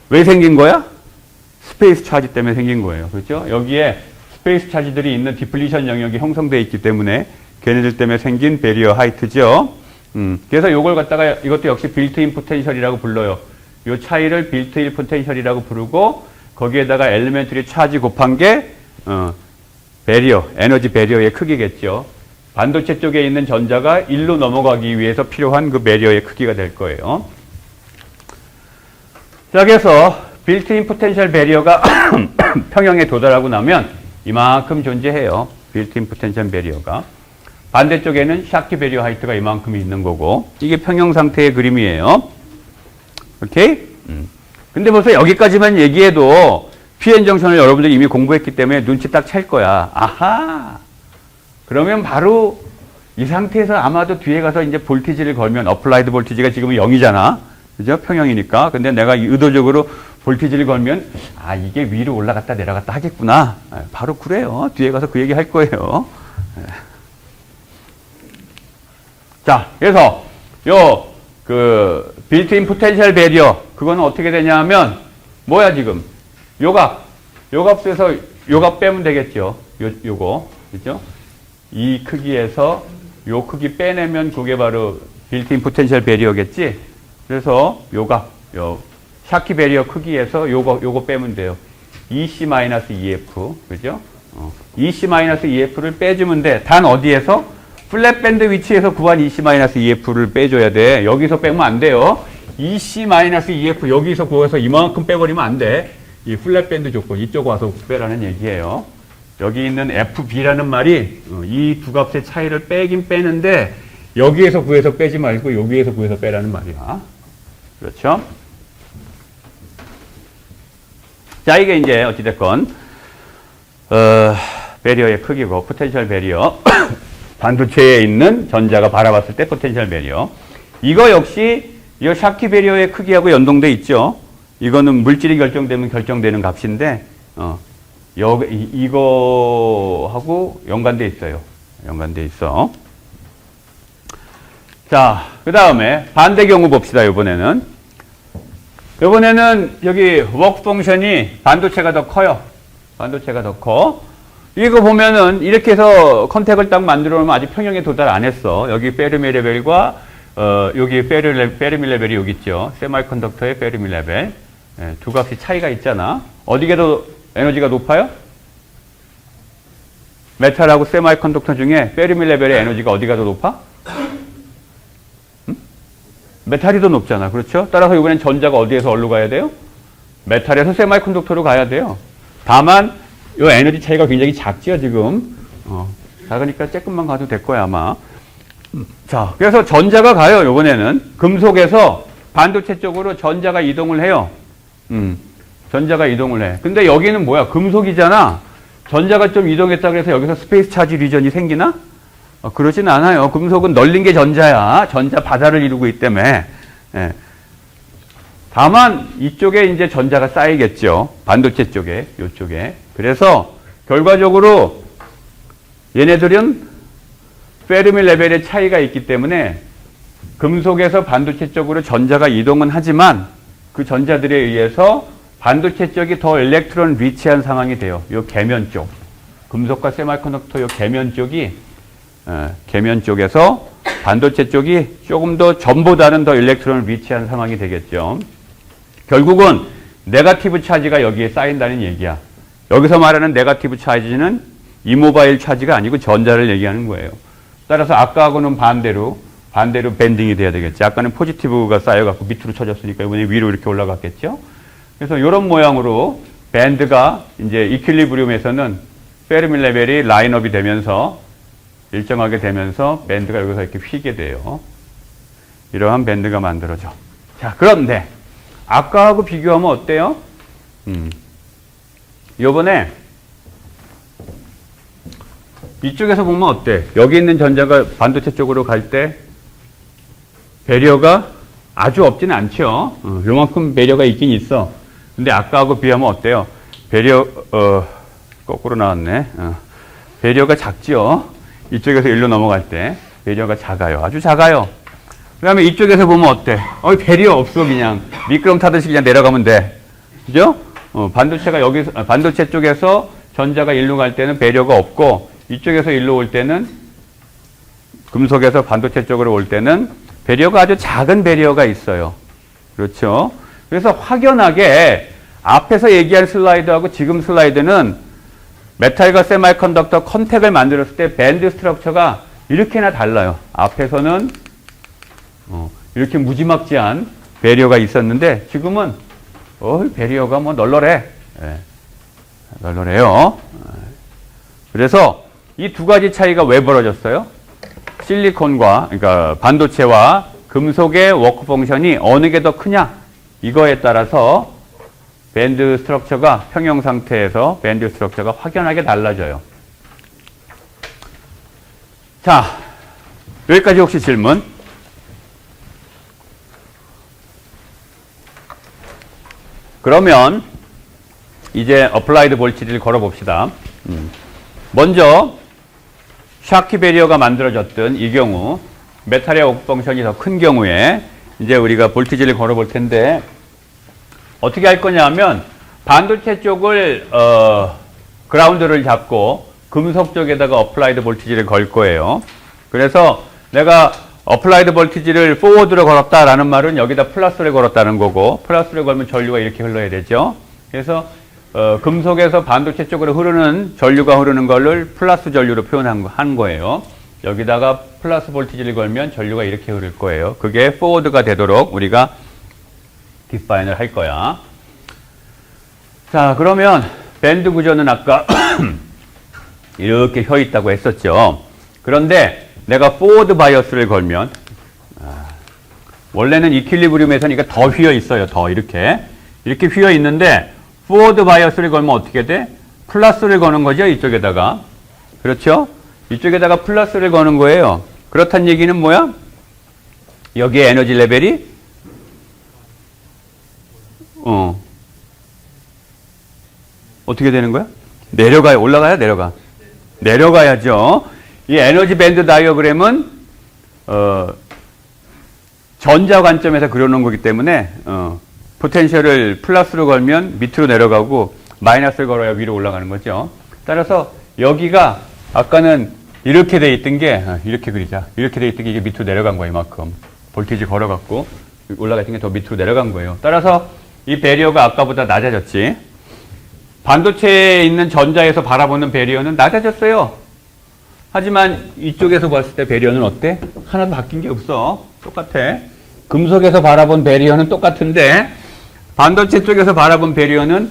왜 생긴 거야? 스페이스 차지 때문에 생긴 거예요. 그렇죠? 여기에 스페이스 차지들이 있는 디플리션 영역이 형성되어 있기 때문에 걔네들 때문에 생긴 배리어 하이트죠. 그래서 요걸 갖다가 이것도 역시 빌트인 포텐셜이라고 불러요. 요 차이를 빌트인 포텐셜이라고 부르고, 거기에다가 엘리멘트리 차지 곱한 게 배리어, 에너지 배리어의 크기겠죠. 반도체 쪽에 있는 전자가 일로 넘어가기 위해서 필요한 그 배리어의 크기가 될 거예요. 자, 그래서 빌트인 포텐셜 배리어가 평형에 도달하고 나면 이만큼 존재해요. 빌트인 포텐셜 배리어가. 반대쪽에는 샤키 배리어 하이트가 이만큼이 있는 거고, 이게 평형 상태의 그림이에요. 오케이? 근데 벌써 여기까지만 얘기해도 PN 정션을 여러분들이 이미 공부했기 때문에 눈치 딱 챌 거야. 아하! 그러면 바로 이 상태에서 아마도 뒤에 가서 이제 볼티지를 걸면, 어플라이드 볼티지가 지금은 0이잖아. 그죠? 평형이니까. 근데 내가 의도적으로 볼티지를 걸면, 아, 이게 위로 올라갔다 내려갔다 하겠구나. 바로 그래요. 뒤에 가서 그 얘기 할 거예요. 자, 그래서 빌트인 포텐셜 배리어, 그거는 어떻게 되냐 하면, 뭐야 지금? 요값에서 요값 빼면 되겠죠. 요거. 그죠? 이 크기에서 요 크기 빼내면 그게 바로 빌트인 포텐셜 배리어겠지? 그래서 요 샤키 배리어 크기에서 요거 빼면 돼요. EC-EF. 그죠? EC-EF를 빼주면 돼. 단 어디에서? 플랫 밴드 위치에서 구한 EC-EF를 빼줘야 돼. 여기서 빼면 안 돼요. EC-EF 여기서 구해서 이만큼 빼버리면 안 돼. 이 플랫 밴드 조건, 이쪽 와서 빼라는 얘기예요. 여기 있는 FB라는 말이 이 두 값의 차이를 빼긴 빼는데, 여기에서 구해서 빼지 말고 여기에서 구해서 빼라는 말이야. 그렇죠? 자, 이게 이제 어찌됐건 배리어의 크기고, 포텐셜 배리어. 반도체에 있는 전자가 바라봤을 때 포텐셜 배리어. 이거 역시 이 샤키 배리어의 크기하고 연동돼 있죠. 이거는 물질이 결정되면 결정되는 값인데, 이거하고 연관돼 있어요. 연관돼 있어. 자, 그 다음에 반대 경우 봅시다. 이번에는 여기 워크 펑션이 반도체가 더 커요. 반도체가 더 커. 이거 보면은 이렇게 해서 컨택을 딱 만들어 놓으면 아직 평형에 도달 안 했어. 여기 페르미 레벨과 여기 페르미 레벨이 여기 있죠. 세마이컨덕터의 페르미 레벨. 예, 두 값이 차이가 있잖아. 어디가 더 에너지가 높아요? 메탈하고 세마이컨덕터 중에 페르미 레벨의 에너지가 어디가 더 높아? 메탈이 더 높잖아. 그렇죠? 따라서 이번엔 전자가 어디에서 어디로 가야 돼요? 메탈에서 세마이컨덕터로 가야 돼요. 다만 이 에너지 차이가 굉장히 작지요, 지금. 작으니까 조금만 가도 될 거야, 아마. 자, 그래서 전자가 가요, 이번에는. 금속에서 반도체 쪽으로 전자가 이동을 해요. 전자가 이동을 해. 근데 여기는 뭐야? 금속이잖아. 전자가 좀 이동했다 그래서 여기서 스페이스 차지 리전이 생기나? 그러진 않아요. 금속은 널린 게 전자야. 전자 바다를 이루고 있기 때문에. 예. 다만 이쪽에 이제 전자가 쌓이겠죠. 반도체 쪽에, 이쪽에. 그래서 결과적으로 얘네들은 페르미 레벨의 차이가 있기 때문에 금속에서 반도체 쪽으로 전자가 이동은 하지만 그 전자들에 의해서 반도체 쪽이 더 일렉트론 리치한 상황이 돼요. 요 계면 쪽. 금속과 세마이컨덕터 요 계면 쪽에서 반도체 쪽이 조금 더 전보다는 더 일렉트론 리치한 상황이 되겠죠. 결국은 네거티브 차지가 여기에 쌓인다는 얘기야. 여기서 말하는 네거티브 차지는 이모바일 차지가 아니고 전자를 얘기하는 거예요. 따라서 아까하고는 반대로 밴딩이 돼야 되겠지. 아까는 포지티브가 쌓여갖고 밑으로 쳐졌으니까 이번에 위로 이렇게 올라갔겠죠. 그래서 이런 모양으로 밴드가 이제 이퀄리브리움에서는 페르미 레벨이 라인업이 되면서 일정하게 되면서 밴드가 여기서 이렇게 휘게 돼요. 이러한 밴드가 만들어져. 자, 그런데 아까하고 비교하면 어때요? 요번에 이쪽에서 보면 어때? 여기 있는 전자가 반도체 쪽으로 갈 때 배려가 아주 없지는 않죠. 요만큼 배려가 있긴 있어. 근데 아까하고 비하면 어때요? 배려, 거꾸로 나왔네. 배려가 작죠. 이쪽에서 일로 넘어갈 때 배려가 작아요. 아주 작아요. 그 다음에 이쪽에서 보면 어때? 배려 없어. 그냥 미끄럼 타듯이 그냥 내려가면 돼. 그죠? 반도체 쪽에서 전자가 일로 갈 때는 배려가 없고, 이쪽에서 일로 올 때는, 금속에서 반도체 쪽으로 올 때는 배려가 아주 작은 배려가 있어요. 그렇죠? 그래서 확연하게 앞에서 얘기할 슬라이드하고 지금 슬라이드는 메탈과 세마이컨덕터 컨택을 만들었을 때 밴드 스트럭처가 이렇게나 달라요. 앞에서는 이렇게 무지막지한 배려가 있었는데 지금은 배리어가 뭐 널널해. 네. 널널해요. 그래서 이 두 가지 차이가 왜 벌어졌어요? 실리콘과, 그러니까 반도체와 금속의 워크 펑션이 어느 게 더 크냐? 이거에 따라서 밴드 스트럭처가, 평형 상태에서 밴드 스트럭처가 확연하게 달라져요. 자, 여기까지 혹시 질문? 그러면 이제 어플라이드 볼티지를 걸어봅시다. 먼저 샤키 배리어가 만들어졌던 이 경우 메탈의 워크 펑션이 더 큰 경우에 이제 우리가 볼티지를 걸어볼 텐데 어떻게 할 거냐 하면 반도체 쪽을 그라운드를 잡고 금속 쪽에다가 어플라이드 볼티지를 걸 거예요. 그래서 내가 어플라이드 볼티지를 포워드로 걸었다라는 말은 여기다 플러스를 걸었다는 거고, 플러스를 걸면 전류가 이렇게 흘러야 되죠. 그래서 금속에서 반도체 쪽으로 흐르는 전류가 흐르는 거를 플러스 전류로 표현한 거예요. 여기다가 플러스 볼티지를 걸면 전류가 이렇게 흐를 거예요. 그게 포워드가 되도록 우리가 디파인을 할 거야. 자, 그러면 밴드 구조는 아까 이렇게 휘어 있다고 했었죠. 그런데 내가 포워드 바이어스를 걸면 원래는 이퀄리브리움에서는 이게 더 휘어 있어요. 더 이렇게 휘어 있는데 포워드 바이어스를 걸면 어떻게 돼? 플러스를 거는 거죠. 이쪽에다가. 그렇죠? 이쪽에다가 플러스를 거는 거예요. 그렇다는 얘기는 뭐야? 여기에 에너지 레벨이 어떻게 되는 거야? 내려가요? 올라가야? 내려가? 내려가야죠. 이 에너지 밴드 다이어그램은 전자 관점에서 그려놓은 거기 때문에 포텐셜을 플러스로 걸면 밑으로 내려가고 마이너스를 걸어야 위로 올라가는 거죠. 따라서 여기가 아까는 이렇게 돼 있던 게 이렇게 그리자. 이렇게 돼 있던 게 이게 밑으로 내려간 거예요. 이만큼. 볼테이지 걸어갖고 올라갔던 게 더 밑으로 내려간 거예요. 따라서 이 배리어가 아까보다 낮아졌지. 반도체에 있는 전자에서 바라보는 배리어는 낮아졌어요. 하지만 이쪽에서 봤을 때 배리어는 어때? 하나도 바뀐 게 없어. 똑같아. 금속에서 바라본 배리어는 똑같은데 반도체 쪽에서 바라본 배리어는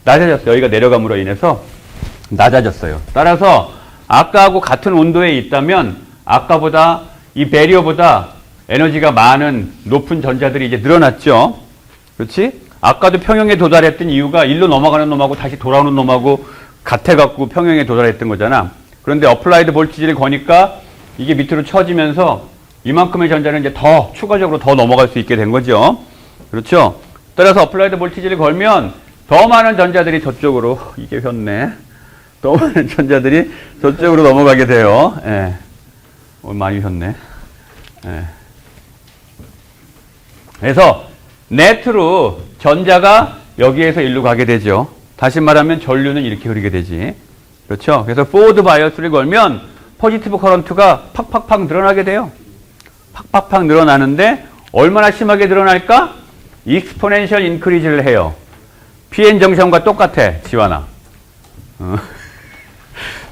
낮아졌어요. 여기가 내려감으로 인해서 낮아졌어요. 따라서 아까하고 같은 온도에 있다면 아까보다 이 배리어보다 에너지가 많은 높은 전자들이 이제 늘어났죠. 그렇지? 아까도 평형에 도달했던 이유가 일로 넘어가는 놈하고 다시 돌아오는 놈하고 같아갖고 평형에 도달했던 거잖아. 그런데 어플라이드 볼티지를 거니까 이게 밑으로 쳐지면서 이만큼의 전자는 이제 더 추가적으로 더 넘어갈 수 있게 된 거죠. 그렇죠? 따라서 어플라이드 볼티지를 걸면 더 많은 전자들이 저쪽으로 이게 휘었네. 더 많은 전자들이 저쪽으로 넘어가게 돼요. 예. 많이 휘었네. 예. 그래서 네트로 전자가 여기에서 일로 가게 되죠. 다시 말하면 전류는 이렇게 흐르게 되지. 그렇죠? 그래서 포워드 바이어스를 걸면 포지티브 커런트가 팍팍팍 늘어나게 돼요. 팍팍팍 늘어나는데 얼마나 심하게 늘어날까? 익스포넨셜 인크리즈를 해요. PN 정션과 똑같아, 지환아.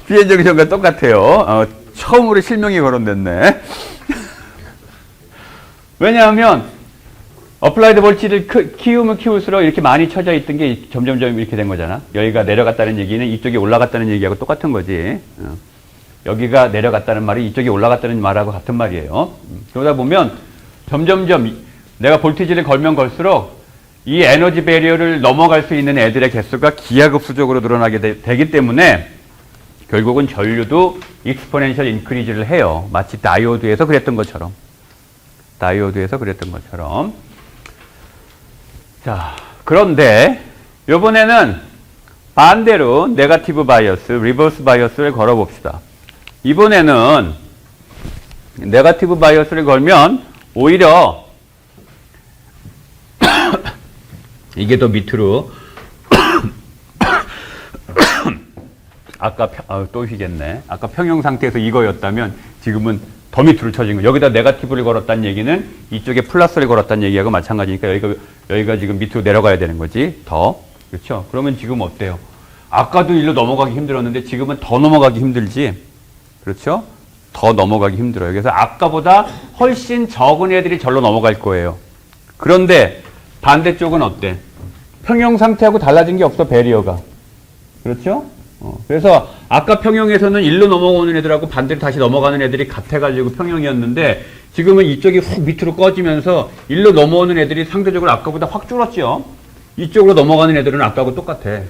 PN 정션과 똑같아요. 처음으로 실명이 거론됐네. 왜냐하면 어플라이드 볼티지를 키우면 키울수록 이렇게 많이 쳐져 있던 게 점점점 이렇게 된 거잖아. 여기가 내려갔다는 얘기는 이쪽이 올라갔다는 얘기하고 똑같은 거지. 여기가 내려갔다는 말이 이쪽이 올라갔다는 말하고 같은 말이에요. 그러다 보면 점점점 내가 볼티지를 걸면 걸수록 이 에너지 배리어를 넘어갈 수 있는 애들의 개수가 기하급수적으로 늘어나게 되기 때문에 결국은 전류도 익스포넨셜 인크리즈를 해요. 마치 다이오드에서 그랬던 것처럼. 자, 그런데 이번에는 반대로 네거티브 바이어스, 리버스 바이어스를 걸어봅시다. 이번에는 네거티브 바이어스를 걸면 오히려 이게 더 밑으로 아까 또 휘겠네. 아까 평형 상태에서 이거였다면 지금은 더 밑으로 쳐진 거. 여기다 네거티브를 걸었다는 얘기는 이쪽에 플러스를 걸었다는 얘기하고 마찬가지니까 여기가 지금 밑으로 내려가야 되는 거지. 더. 그렇죠? 그러면 지금 어때요? 아까도 일로 넘어가기 힘들었는데 지금은 더 넘어가기 힘들지. 그렇죠? 더 넘어가기 힘들어요. 그래서 아까보다 훨씬 적은 애들이 절로 넘어갈 거예요. 그런데 반대쪽은 어때? 평형 상태하고 달라진 게 없어, 배리어가. 그렇죠? 그래서 아까 평형에서는 일로 넘어오는 애들하고 반대로 다시 넘어가는 애들이 같아가지고 평형이었는데 지금은 이쪽이 훅 밑으로 꺼지면서 일로 넘어오는 애들이 상대적으로 아까보다 확 줄었죠. 이쪽으로 넘어가는 애들은 아까하고 똑같아.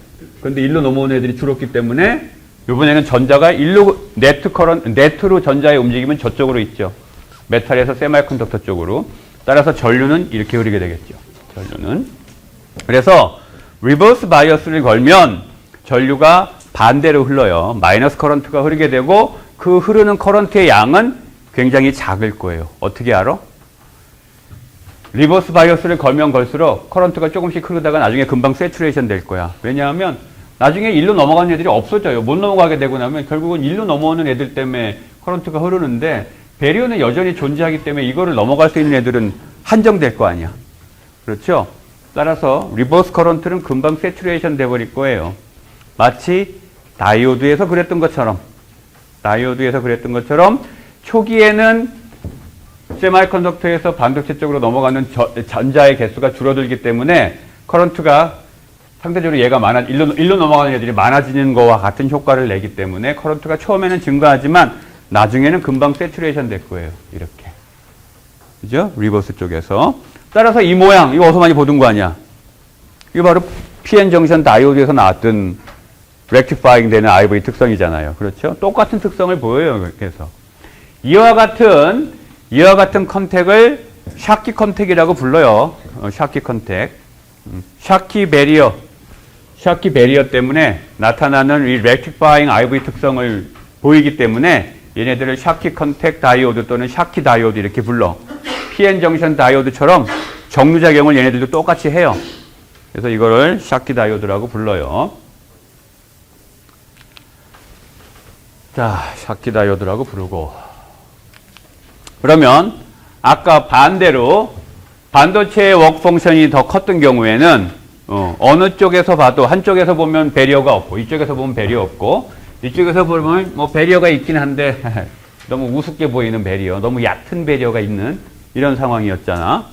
그런데 일로 넘어오는 애들이 줄었기 때문에 이번에는 전자가 일로 네트로 전자의 움직임은 저쪽으로 있죠. 메탈에서 세미컨덕터 쪽으로. 따라서 전류는 이렇게 흐르게 되겠죠. 전류는. 그래서 리버스 바이어스를 걸면 전류가 반대로 흘러요. 마이너스 커런트가 흐르게 되고 그 흐르는 커런트의 양은 굉장히 작을 거예요. 어떻게 알아? 리버스 바이어스를 걸면 걸수록 커런트가 조금씩 흐르다가 나중에 금방 세츄레이션 될 거야. 왜냐하면 나중에 일로 넘어가는 애들이 없어져요. 못 넘어가게 되고 나면 결국은 일로 넘어오는 애들 때문에 커런트가 흐르는데 배리어는 여전히 존재하기 때문에 이거를 넘어갈 수 있는 애들은 한정될 거 아니야. 그렇죠? 따라서 리버스 커런트는 금방 세츄레이션 돼버릴 거예요. 마치 다이오드에서 그랬던 것처럼 초기에는 세미컨덕터에서 반도체 쪽으로 넘어가는 전자의 개수가 줄어들기 때문에 커런트가 상대적으로 얘가 일로 넘어가는 애들이 많아지는 거와 같은 효과를 내기 때문에 커런트가 처음에는 증가하지만 나중에는 금방 세츄레이션 될 거예요. 이렇게. 그죠? 리버스 쪽에서. 따라서 이 모양, 이거 어디서 많이 보던 거 아니야? 이거 바로 PN 정션 다이오드에서 나왔던 렉티파잉 되는 IV 특성이잖아요. 그렇죠? 똑같은 특성을 보여요. 그래서. 이와 같은 컨택을 샤키 컨택이라고 불러요. 샤키 컨택. 샤키 베리어 때문에 나타나는 이 렉티파잉 IV 특성을 보이기 때문에 얘네들을 샤키 컨택 다이오드 또는 샤키 다이오드 이렇게 불러. PN 정션 다이오드처럼 정류작용을 얘네들도 똑같이 해요. 그래서 이거를 샤키 다이오드라고 불러요. 자, 샤키 다이오드라고 부르고. 그러면 아까 반대로 반도체의 워크 펑션이 더 컸던 경우에는 어느 쪽에서 봐도 한쪽에서 보면 배리어가 없고 이쪽에서 보면 배리어 없고 이쪽에서 보면 뭐 배리어가 있긴 한데 너무 우습게 보이는 배리어, 너무 얕은 배리어가 있는 이런 상황이었잖아.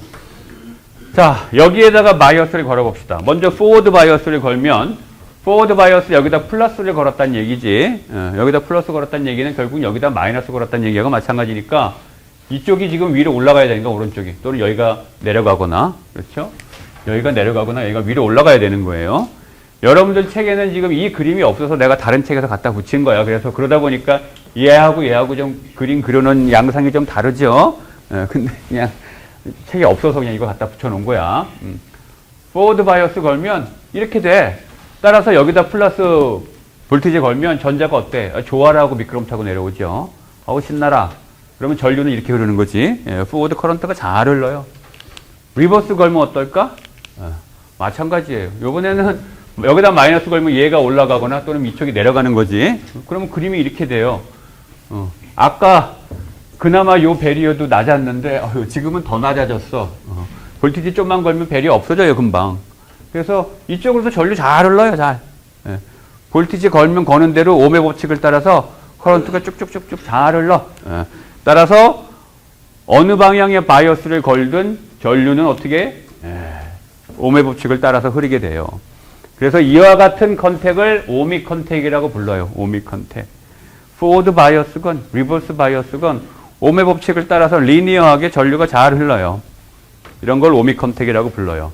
자, 여기에다가 바이어스를 걸어봅시다. 먼저 포워드 바이어스를 걸면 포워드 바이어스 여기다 플러스를 걸었다는 얘기지. 여기다 플러스 걸었다는 얘기는 결국 여기다 마이너스 걸었다는 얘기하고 마찬가지니까 이쪽이 지금 위로 올라가야 되니까 오른쪽이 또는 여기가 내려가거나 그렇죠? 여기가 내려가거나 여기가 위로 올라가야 되는 거예요. 여러분들 책에는 지금 이 그림이 없어서 내가 다른 책에서 갖다 붙인 거야. 그래서 그러다 보니까 얘하고 좀 그림 그려놓은 양상이 좀 다르죠. 근데 그냥 책이 없어서 그냥 이거 갖다 붙여놓은 거야. 포워드 바이어스 걸면 이렇게 돼. 따라서 여기다 플러스 볼티지 걸면 전자가 어때? 좋아라고 미끄럼 타고 내려오죠. 어우 신나라. 그러면 전류는 이렇게 흐르는 거지. 포워드 커런트가 잘 흘러요. 리버스 걸면 어떨까? 마찬가지예요. 요번에는 여기다 마이너스 걸면 얘가 올라가거나 또는 이쪽이 내려가는 거지. 그러면 그림이 이렇게 돼요. 아까 그나마 요 배리어도 낮았는데 지금은 더 낮아졌어. 볼티지 좀만 걸면 배리어 없어져요 금방. 그래서 이쪽으로도 전류 잘 흘러요 잘. 볼티지 걸면 거는 대로 ohm의 법칙을 따라서 커런트가 쭉쭉쭉쭉 잘 흘러. 따라서 어느 방향의 바이어스를 걸든 전류는 어떻게 ohm의 법칙을 따라서 흐르게 돼요. 그래서 이와 같은 컨택을 오믹 컨택이라고 불러요. 오믹 컨택. 포워드 바이어스건 리버스 바이어스건 ohm의 법칙을 따라서 리니어하게 전류가 잘 흘러요. 이런 걸 오믹 컨택이라고 불러요.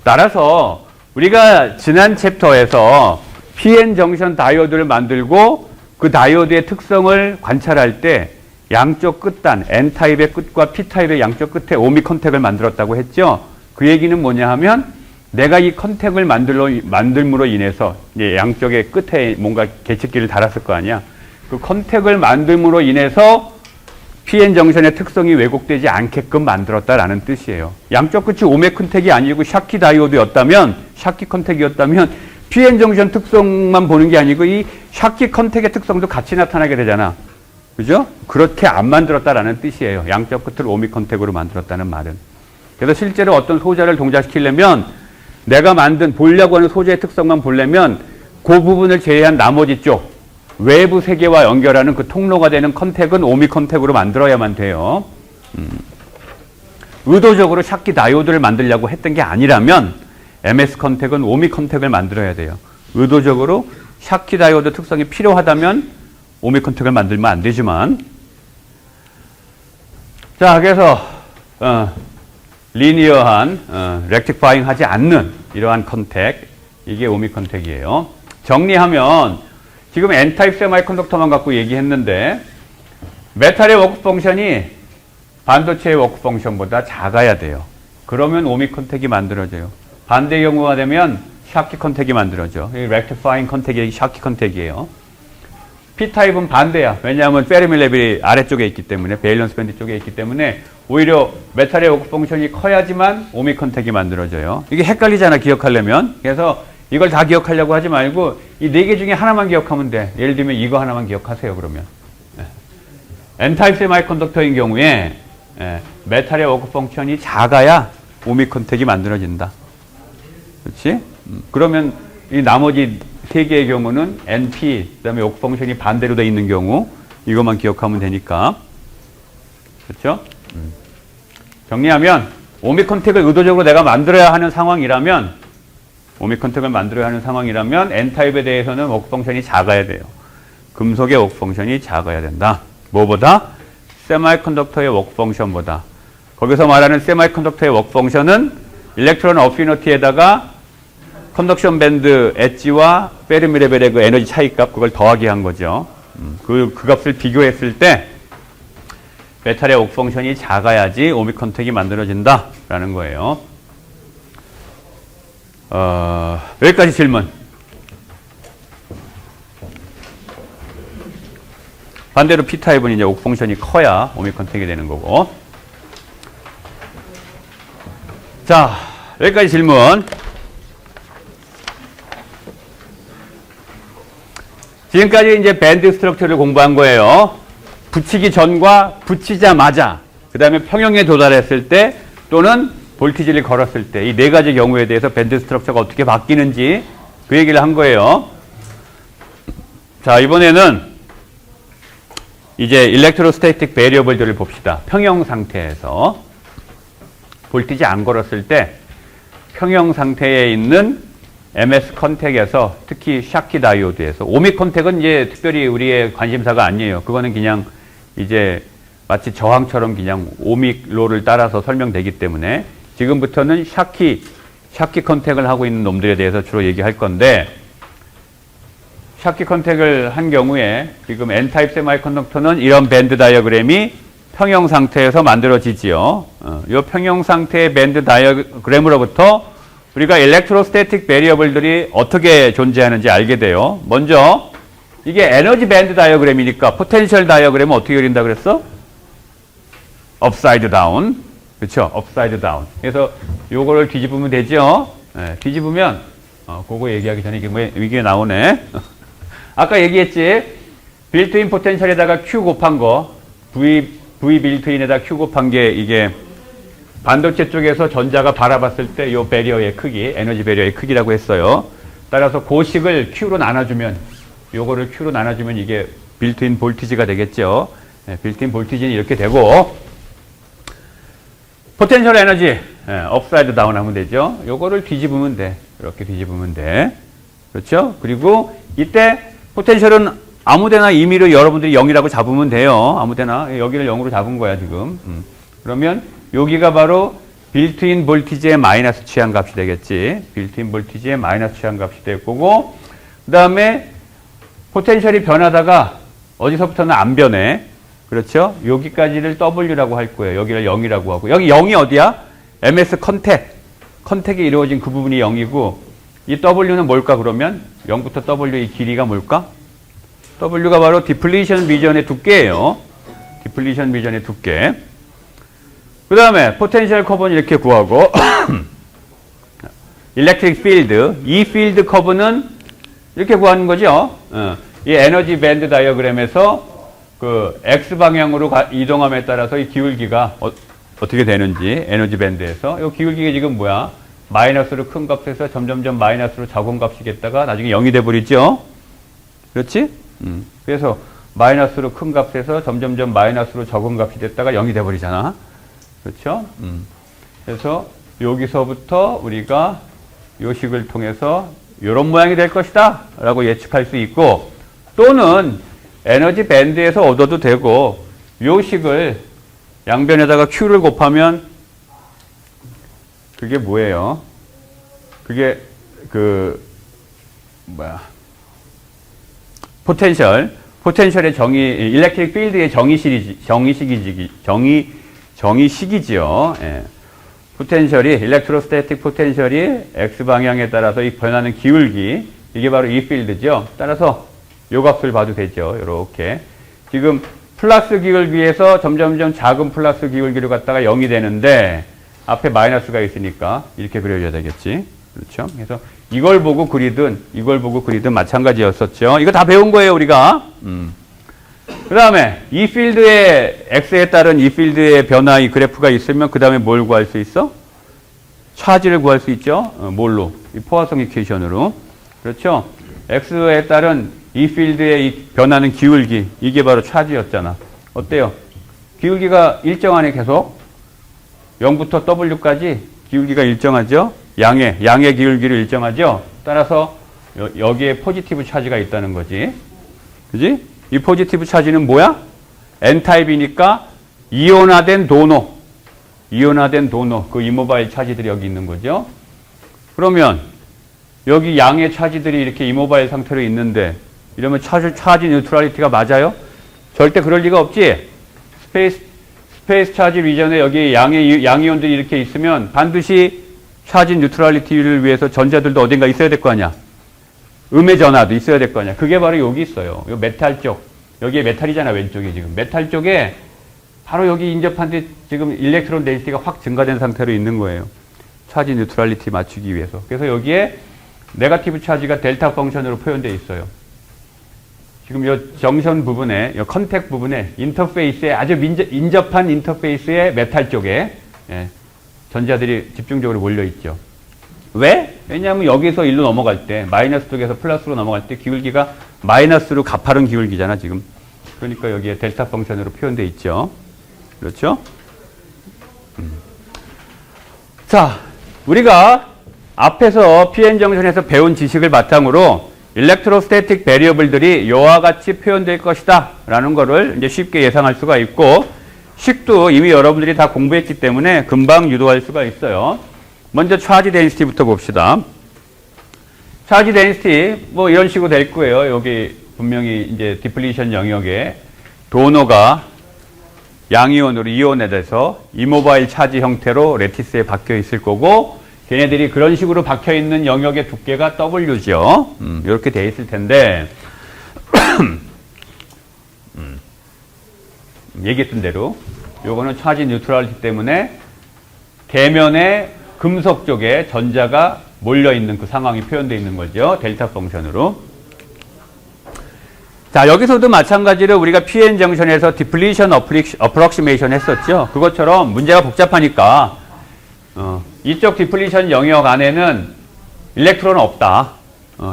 따라서 우리가 지난 챕터에서 PN 정션 다이오드를 만들고 그 다이오드의 특성을 관찰할 때 양쪽 끝단 N타입의 끝과 P타입의 양쪽 끝에 오믹 컨택을 만들었다고 했죠. 그 얘기는 뭐냐 하면 내가 이 컨택을 만들므로 인해서 양쪽의 끝에 뭔가 계측기를 달았을 거 아니야. 그 컨택을 만들므로 인해서 PN 정션의 특성이 왜곡되지 않게끔 만들었다라는 뜻이에요. 양쪽 끝이 오믹 컨택이 아니고 샤키 다이오드였다면, 샤키 컨택이었다면 PN 정션 특성만 보는 게 아니고 이 샤키 컨택의 특성도 같이 나타나게 되잖아. 그죠? 그렇게 안 만들었다라는 뜻이에요. 양쪽 끝을 오믹 컨택으로 만들었다는 말은. 그래서 실제로 어떤 소자를 동작시키려면 내가 보려고 하는 소재의 특성만 보려면 그 부분을 제외한 나머지 쪽 외부 세계와 연결하는 그 통로가 되는 컨택은 오믹 컨택으로 만들어야만 돼요. 의도적으로 샤키 다이오드를 만들려고 했던 게 아니라면 MS 컨택은 오믹 컨택을 만들어야 돼요. 의도적으로 샤키 다이오드 특성이 필요하다면 오믹 컨택을 만들면 안 되지만 자 그래서 리니어한 렉티파잉 하지 않는 이러한 컨택 이게 오믹 컨택이에요. 정리하면 지금 N타입 세마이컨덕터만 갖고 얘기했는데 메탈의 워크 펑션이 반도체의 워크 펑션보다 작아야 돼요. 그러면 오믹 컨택이 만들어져요. 반대 경우가 되면 샤키 컨택이 만들어져. 렉티파잉 컨택이 샤키 컨택이에요. P타입은 반대야. 왜냐하면 페르미 레벨이 아래쪽에 있기 때문에 베일런스 밴드 쪽에 있기 때문에 오히려 메탈의 워크 펑션이 커야지만 오믹 컨택이 만들어져요. 이게 헷갈리잖아 기억하려면. 그래서 이걸 다 기억하려고 하지 말고 이 네 개 중에 하나만 기억하면 돼. 예를 들면 이거 하나만 기억하세요 그러면. N타입 세마이컨덕터인 경우에 메탈의 워크 펑션이 작아야 오믹 컨택이 만들어진다. 그렇지? 그러면 이 나머지 세 개의 경우는 NP, 그 다음에 워크 펑션이 반대로 돼 있는 경우 이것만 기억하면 되니까. 그렇죠? 정리하면 오믹 컨택을 의도적으로 내가 만들어야 하는 상황이라면 오믹 컨택을 만들어야 하는 상황이라면 N타입에 대해서는 워크 펑션이 작아야 돼요. 금속의 워크 펑션이 작아야 된다. 뭐보다? 세마이컨덕터의 워크 펑션보다. 거기서 말하는 세마이컨덕터의 워크 펑션은 일렉트론 어피니티에다가 컨덕션 밴드 엣지와 페르미 레벨의 그 에너지 차이값 그걸 더하기 한 거죠. 그 값을 비교했을 때 메탈의 워크 펑션이 작아야지 오믹 컨택이 만들어진다라는 거예요. 여기까지 질문. 반대로 P타입은 이제 옥 펑션이 커야 오믹 컨택이 되는 거고. 자, 여기까지 질문. 지금까지 이제 밴드 스트럭처를 공부한 거예요. 붙이기 전과 붙이자마자, 그 다음에 평형에 도달했을 때 또는 볼티지를 걸었을 때 이 네 가지 경우에 대해서 밴드 스트럭처가 어떻게 바뀌는지 그 얘기를 한 거예요. 자, 이번에는 이제 일렉트로스태틱 베리어블들을 봅시다. 평형 상태에서 볼티지 안 걸었을 때 평형 상태에 있는 MS 컨택에서 특히 샤키 다이오드에서 오믹 컨택은 이제 특별히 우리의 관심사가 아니에요. 그거는 그냥 이제 마치 저항처럼 그냥 오믹 로를 따라서 설명되기 때문에 지금부터는 샤키 컨택을 하고 있는 놈들에 대해서 주로 얘기할 건데, 샤키 컨택을 한 경우에 지금 N타입 세마이컨덕터는 이런 밴드 다이어그램이 평형 상태에서 만들어지지요. 이 평형 상태의 밴드 다이어그램으로부터 우리가 일렉트로스태틱 베리어블들이 어떻게 존재하는지 알게 돼요. 먼저 이게 에너지 밴드 다이어그램이니까 포텐셜 다이어그램은 어떻게 그린다 그랬어? 업사이드 다운. 그렇죠? 업사이드 다운. 그래서 요거를 뒤집으면 되죠. 네, 뒤집으면 그거 얘기하기 전에 이게 나오네. 아까 얘기했지. 빌트인 포텐셜에다가 Q 곱한 거, V 빌트인에다 Q 곱한 게 이게 반도체 쪽에서 전자가 바라봤을 때 이 배리어의 크기, 에너지 배리어의 크기라고 했어요. 따라서 고식을 Q로 나눠주면, 요거를 Q로 나눠주면 이게 빌트인 볼티지가 되겠죠. 네, 빌트인 볼티지는 이렇게 되고, 포텐셜 에너지, 업사이드 다운 하면 되죠. 요거를 뒤집으면 돼. 이렇게 뒤집으면 돼. 그렇죠? 그리고 이때 포텐셜은 아무데나 임의로 여러분들이 0이라고 잡으면 돼요. 아무데나. 여기를 0으로 잡은 거야, 지금. 그러면 여기가 바로 빌트인 볼티지의 마이너스 취한 값이 되겠지. 빌트인 볼티지의 마이너스 취한 값이 될 거고, 그 다음에 포텐셜이 변하다가 어디서부터는 안 변해. 그렇죠? 여기까지를 W라고 할 거예요. 여기를 0이라고 하고. 여기 0이 어디야? MS 컨택이 이루어진 그 부분이 0이고, 이 W는 뭘까 그러면? 0부터 W 이 길이가 뭘까? W가 바로 디플리션 리전의 두께예요. 디플리션 리전의 두께. 그 다음에 포텐셜 커브는 이렇게 구하고 일렉트릭 필드, 이 필드 커브는 이렇게 구하는 거죠. 이 에너지 밴드 다이어그램에서 그 X 방향으로 이동함에 따라서 이 기울기가 어떻게 되는지, 에너지 밴드에서 이 기울기가 지금 뭐야? 마이너스로 큰 값에서 점점점 마이너스로 작은 값이겠다가 나중에 0이 돼 버리죠. 그렇지? 그래서 마이너스로 큰 값에서 점점점 마이너스로 적은 값이 됐다가 0이 돼 버리잖아. 그렇죠? 그래서 여기서부터 우리가 요 식을 통해서 이런 모양이 될 것이다 라고 예측할 수 있고, 또는 에너지 밴드에서 얻어도 되고, 요 식을 양변에다가 Q를 곱하면 그게 뭐예요? 그게 포텐셜의 일렉트릭 필드의 정의식이지요. 예. 포텐셜이, 일렉트로스태틱 포텐셜이 X방향에 따라서 이 변하는 기울기, 이게 바로 이 필드죠. 따라서 요 값을 봐도 되죠. 요렇게. 지금 플러스 기울기에서 점점점 작은 플러스 기울기로 갔다가 0이 되는데, 앞에 마이너스가 있으니까 이렇게 그려줘야 되겠지. 그렇죠? 그래서 이걸 보고 그리든 마찬가지였었죠. 이거 다 배운 거예요, 우리가. 그 다음에 이 필드의 X에 따른 이 필드의 변화, 이 그래프가 있으면 그 다음에 뭘 구할 수 있어? 차지를 구할 수 있죠. 뭘로? 이 포화성 이퀘이션으로. 그렇죠? X에 따른 이 필드의 이 변하는 기울기, 이게 바로 차지였잖아. 어때요? 기울기가 일정하네, 계속. 0부터 W까지 기울기가 일정하죠? 양의 기울기를 일정하죠? 따라서 여기에 포지티브 차지가 있다는 거지. 그지? 이 포지티브 차지는 뭐야? N타입이니까 이온화된 도노, 그 이모바일 차지들이 여기 있는 거죠. 그러면 여기 양의 차지들이 이렇게 이모바일 상태로 있는데, 이러면 차지 뉴트럴리티가 맞아요? 절대 그럴 리가 없지. 스페이스 차지 리전에 여기 양이온들이 이렇게 있으면 반드시 차지 뉴트럴리티를 위해서 전자들도 어딘가 있어야 될 거 아니야. 음의 전하도 있어야 될 거 아니야. 그게 바로 여기 있어요. 요 메탈 쪽. 여기에 메탈이잖아, 왼쪽이 지금. 메탈 쪽에 바로 여기 인접한 데 지금 일렉트론 덴시티가 확 증가된 상태로 있는 거예요. 차지 뉴트럴리티 맞추기 위해서. 그래서 여기에 네거티브 차지가 델타 펑션으로 표현되어 있어요. 지금 이 정션 부분에, 이 컨택 부분에 인터페이스에 아주 인접한 인터페이스의 메탈 쪽에 전자들이 집중적으로 몰려 있죠. 왜? 왜냐하면 여기서 일로 넘어갈 때, 마이너스 쪽에서 플러스로 넘어갈 때 기울기가 마이너스로 가파른 기울기잖아, 지금. 그러니까 여기에 델타 펑션으로 표현되어 있죠. 그렇죠? 자, 우리가 앞에서 PN 정션에서 배운 지식을 바탕으로 일렉트로스태틱 베리어블들이 이와 같이 표현될 것이다 라는 거를 이제 쉽게 예상할 수가 있고, 식도 이미 여러분들이 다 공부했기 때문에 금방 유도할 수가 있어요. 먼저 차지 데인시티부터 봅시다. 차지 데인시티 뭐 이런 식으로 될 거예요. 여기 분명히 이제 디플리션 영역에 도노가 양이온으로 이온에 대해서 이모바일 차지 형태로 레티스에 박혀 있을 거고, 걔네들이 그런 식으로 박혀 있는 영역의 두께가 W죠. 이렇게 돼 있을 텐데 얘기했던 대로 요거는 차지 뉴트럴리티 때문에 대면에 금속 쪽에 전자가 몰려 있는 그 상황이 표현되어 있는 거죠. 델타 펑션으로. 자, 여기서도 마찬가지로 우리가 PN 정션에서 디플리션 어프록시메이션 했었죠. 그것처럼 문제가 복잡하니까 이쪽 디플리션 영역 안에는 일렉트론은 없다.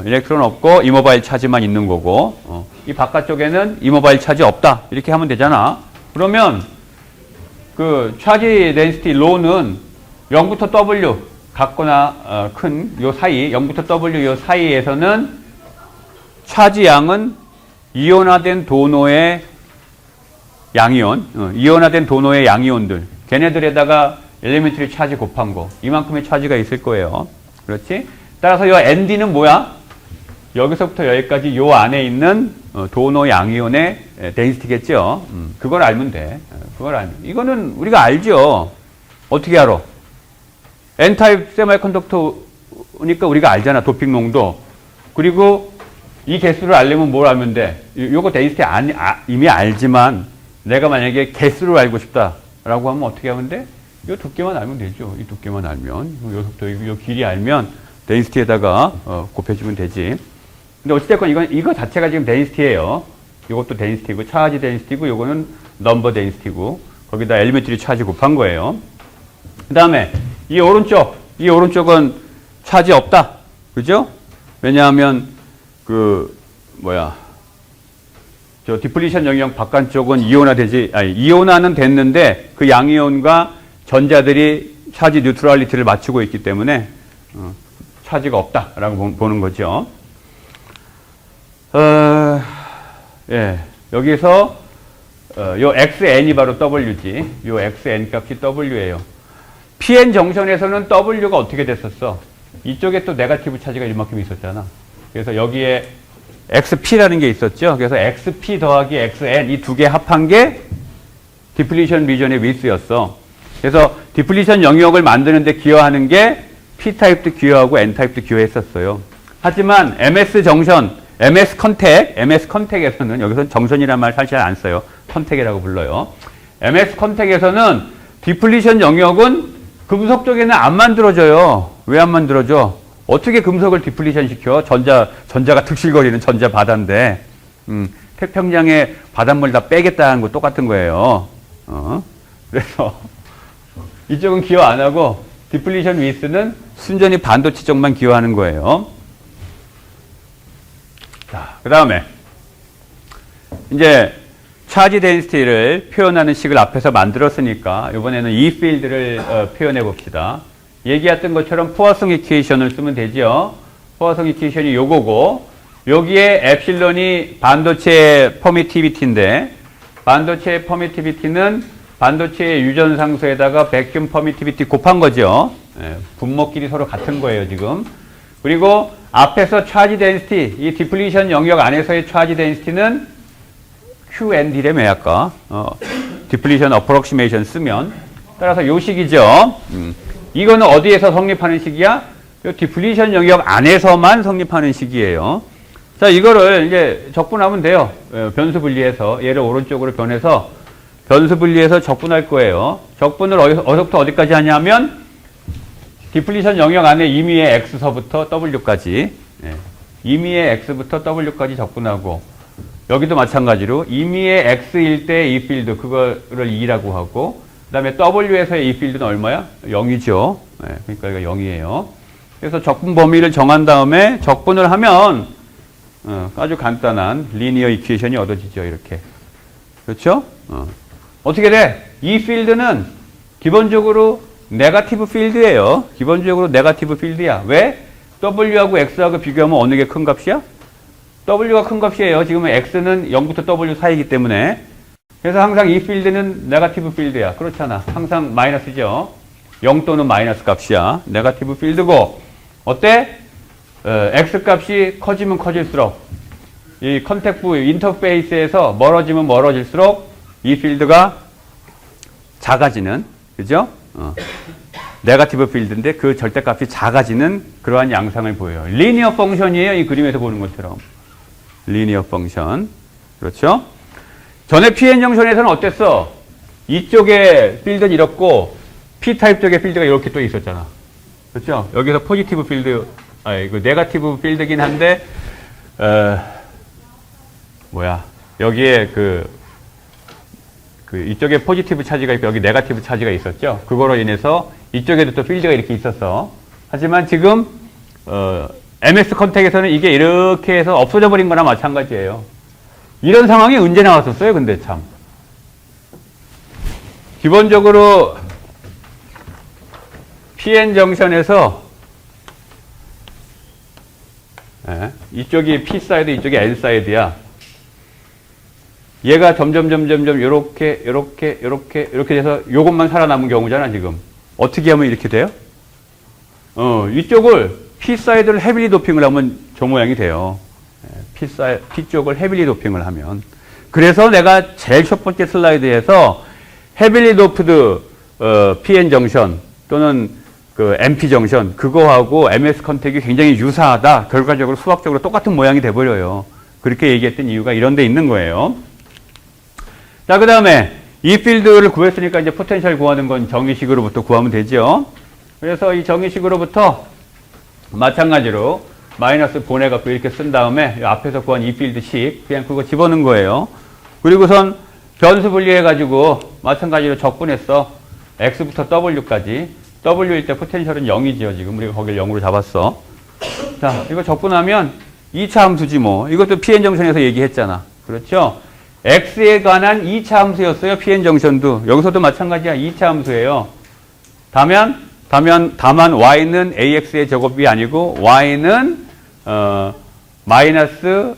일렉트론 없고 이모바일 차지만 있는 거고, 이 바깥쪽에는 이모바일 차지 없다. 이렇게 하면 되잖아. 그러면 그 차지 덴시티 로는 0부터 W 같거나 큰 요 사이, 0부터 W 요 사이에서는 차지 양은 이온화된 도노의 양이온, 이온화된 도노의 양이온들, 걔네들에다가 엘리멘트리 차지 곱한 거, 이만큼의 차지가 있을 거예요. 그렇지? 따라서 이 ND는 뭐야? 여기서부터 여기까지 요 안에 있는 도노 양이온의 덴시티겠죠. 그걸 알면 돼. 그걸 알면. 이거는 우리가 알죠. 어떻게 알아? N타입 세미컨덕터니까 우리가 알잖아. 도핑 농도. 그리고 이 개수를 알려면 뭘 알면 돼? 요거 덴시티 이미 알지만 내가 만약에 개수를 알고 싶다라고 하면 어떻게 하면 돼? 이 두께만 알면 되죠. 이 두께만 알면. 여기서부터 이 길이 알면 데인시티에다가 곱해주면 되지. 근데 어찌됐건 이거 자체가 지금 데인시티예요. 이것도 데인시티고, 차지 데인시티고, 요거는 넘버 데인시티고, 거기다 엘리멘트리 차지 곱한 거예요. 그 다음에 이 오른쪽은 차지 없다. 그죠? 왜냐하면 저 디플리션 영역 바깥쪽은 이온화는 됐는데 그 양이온과 전자들이 차지 뉴트럴리티를 맞추고 있기 때문에 차지가 없다라고 보는 거죠. 여기서 요 XN이 바로 W지. 요 XN 값이 W예요. PN 정션에서는 W가 어떻게 됐었어? 이쪽에 또 네거티브 차지가 이만큼 있었잖아. 그래서 여기에 XP라는 게 있었죠. 그래서 XP 더하기 XN 이 두 개 합한 게 디플리션 리전의 위스였어. 그래서 디플리션 영역을 만드는 데 기여하는 게 P타입도 기여하고 N타입도 기여했었어요. 하지만 MS 정션, MS 컨택에서는 여기서 정션이라는 말 사실 안 써요. 컨택이라고 불러요. MS 컨택에서는 디플리션 영역은 금속 쪽에는 안 만들어져요. 왜 안 만들어져? 어떻게 금속을 디플리션 시켜? 전자가 득실거리는 전자 바다인데, 태평양에 바닷물 다 빼겠다는 거 똑같은 거예요. 그래서 이쪽은 기여 안 하고 디플리션 위스는 순전히 반도체 쪽만 기여하는 거예요. 자, 그 다음에 이제 차지 덴시티를 표현하는 식을 앞에서 만들었으니까 이번에는 이 필드를 표현해 봅시다. 얘기했던 것처럼 포화성 이퀘이션을 쓰면 되죠. 포화성 이퀘이션이 요거고, 여기에 엡실론이 반도체의 퍼미티비티인데, 반도체의 퍼미티비티는 반도체의 유전상수에다가 백큐ම් 퍼미티비티 곱한 거죠. 분모끼리 서로 같은 거예요, 지금. 그리고 앞에서 차지 덴시티, 이 디플리션 영역 안에서의 차지 덴시티는 QND래매 아까. 디플리션 어프록시메이션 쓰면. 따라서 요 식이죠. 이거는 어디에서 성립하는 식이야? 요 디플리션 영역 안에서만 성립하는 식이에요. 자, 이거를 이제 적분하면 돼요. 변수 분리해서 얘를 오른쪽으로 변해서 변수 분리해서 적분할 거예요. 적분을 어디서부터 어디까지 하냐면 디플리션 영역 안에 임의의 x서부터 w까지 임의의 x부터 w까지 적분하고 여기도 마찬가지로 임의의 x일 때 이 필드 그거를 2라고 하고 그 다음에 w에서의 이 필드는 얼마야? 0이죠. 그러니까 이거 0이에요. 그래서 적분 범위를 정한 다음에 적분을 하면 아주 간단한 리니어 이퀘이션이 얻어지죠. 이렇게. 그렇죠? 어떻게 돼? 이 필드는 기본적으로 네거티브 필드예요. 기본적으로 네거티브 필드야. 왜? W하고 X하고 비교하면 어느 게 큰 값이야? W가 큰 값이에요. 지금은 X는 0부터 W 사이이기 때문에. 그래서 항상 이 필드는 네거티브 필드야. 그렇잖아. 항상 마이너스죠. 0 또는 마이너스 값이야. 네거티브 필드고. 어때? X 값이 커지면 커질수록 이 컨택부 인터페이스에서 멀어지면 멀어질수록 이 필드가 작아지는, 그죠? 네거티브 필드인데 그 절대값이 작아지는 그러한 양상을 보여요. 리니어 펑션이에요. 이 그림에서 보는 것처럼. 리니어 펑션. 그렇죠? 전에 PN 정션에서는 어땠어? 이쪽에 필드는 이렇고 P타입 쪽에 필드가 이렇게 또 있었잖아. 그렇죠? 여기서 포지티브 필드, 이거 네거티브 필드긴 한데 여기에 이쪽에 포지티브 차지가 있고 여기 네거티브 차지가 있었죠. 그거로 인해서 이쪽에도 또 필드가 이렇게 있었어. 하지만 지금 MS 컨택에서는 이게 이렇게 해서 없어져 버린 거나 마찬가지예요. 이런 상황이 언제 나왔었어요? 근데 참. 기본적으로 PN 정션에서 이쪽이 P 사이드, 이쪽이 N 사이드야. 얘가 점점 요렇게 돼서 요것만 살아남은 경우잖아, 지금. 어떻게 하면 이렇게 돼요? 이쪽을 P 사이드를 헤빌리 도핑을 하면 저 모양이 돼요. P 쪽을 헤빌리 도핑을 하면. 그래서 내가 제일 첫 번째 슬라이드에서 헤빌리 도프드 PN 정션 또는 그 MP 정션 그거하고 MS 컨택이 굉장히 유사하다. 결과적으로 수학적으로 똑같은 모양이 돼버려요. 그렇게 얘기했던 이유가 이런 데 있는 거예요. 자, 그 다음에 이 필드를 구했으니까 이제 포텐셜 구하는 건 정의식으로부터 구하면 되죠. 그래서 이 정의식으로부터 마찬가지로 마이너스 보내갖고 이렇게 쓴 다음에 앞에서 구한 이 필드식 그냥 그거 집어넣은 거예요. 그리고선 변수 분리해가지고 마찬가지로 적분했어. X부터 W까지. W일 때 포텐셜은 0이지요. 지금 우리가 거길 0으로 잡았어. 자, 이거 적분하면 2차 함수지 뭐. 이것도 PN 정션에서 얘기했잖아. 그렇죠? X에 관한 2차 함수였어요. PN 정션도. 여기서도 마찬가지야. 2차 함수예요. 다만 Y는 AX의 제곱이 아니고 Y는 마이너스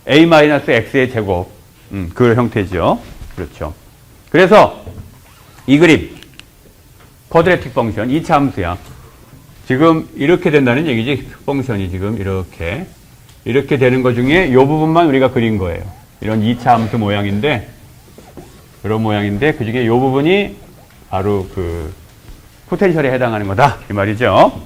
A-X의 제곱. 그 형태죠. 그렇죠. 그래서 이 그림 쿼드래틱 펑션 2차 함수야. 지금 이렇게 된다는 얘기지. 펑션이 지금 이렇게 되는 것 중에 이 부분만 우리가 그린 거예요. 이런 2차 함수 모양인데 그런 모양인데 그 중에 이 부분이 바로 그 포텐셜에 해당하는 거다. 이 말이죠.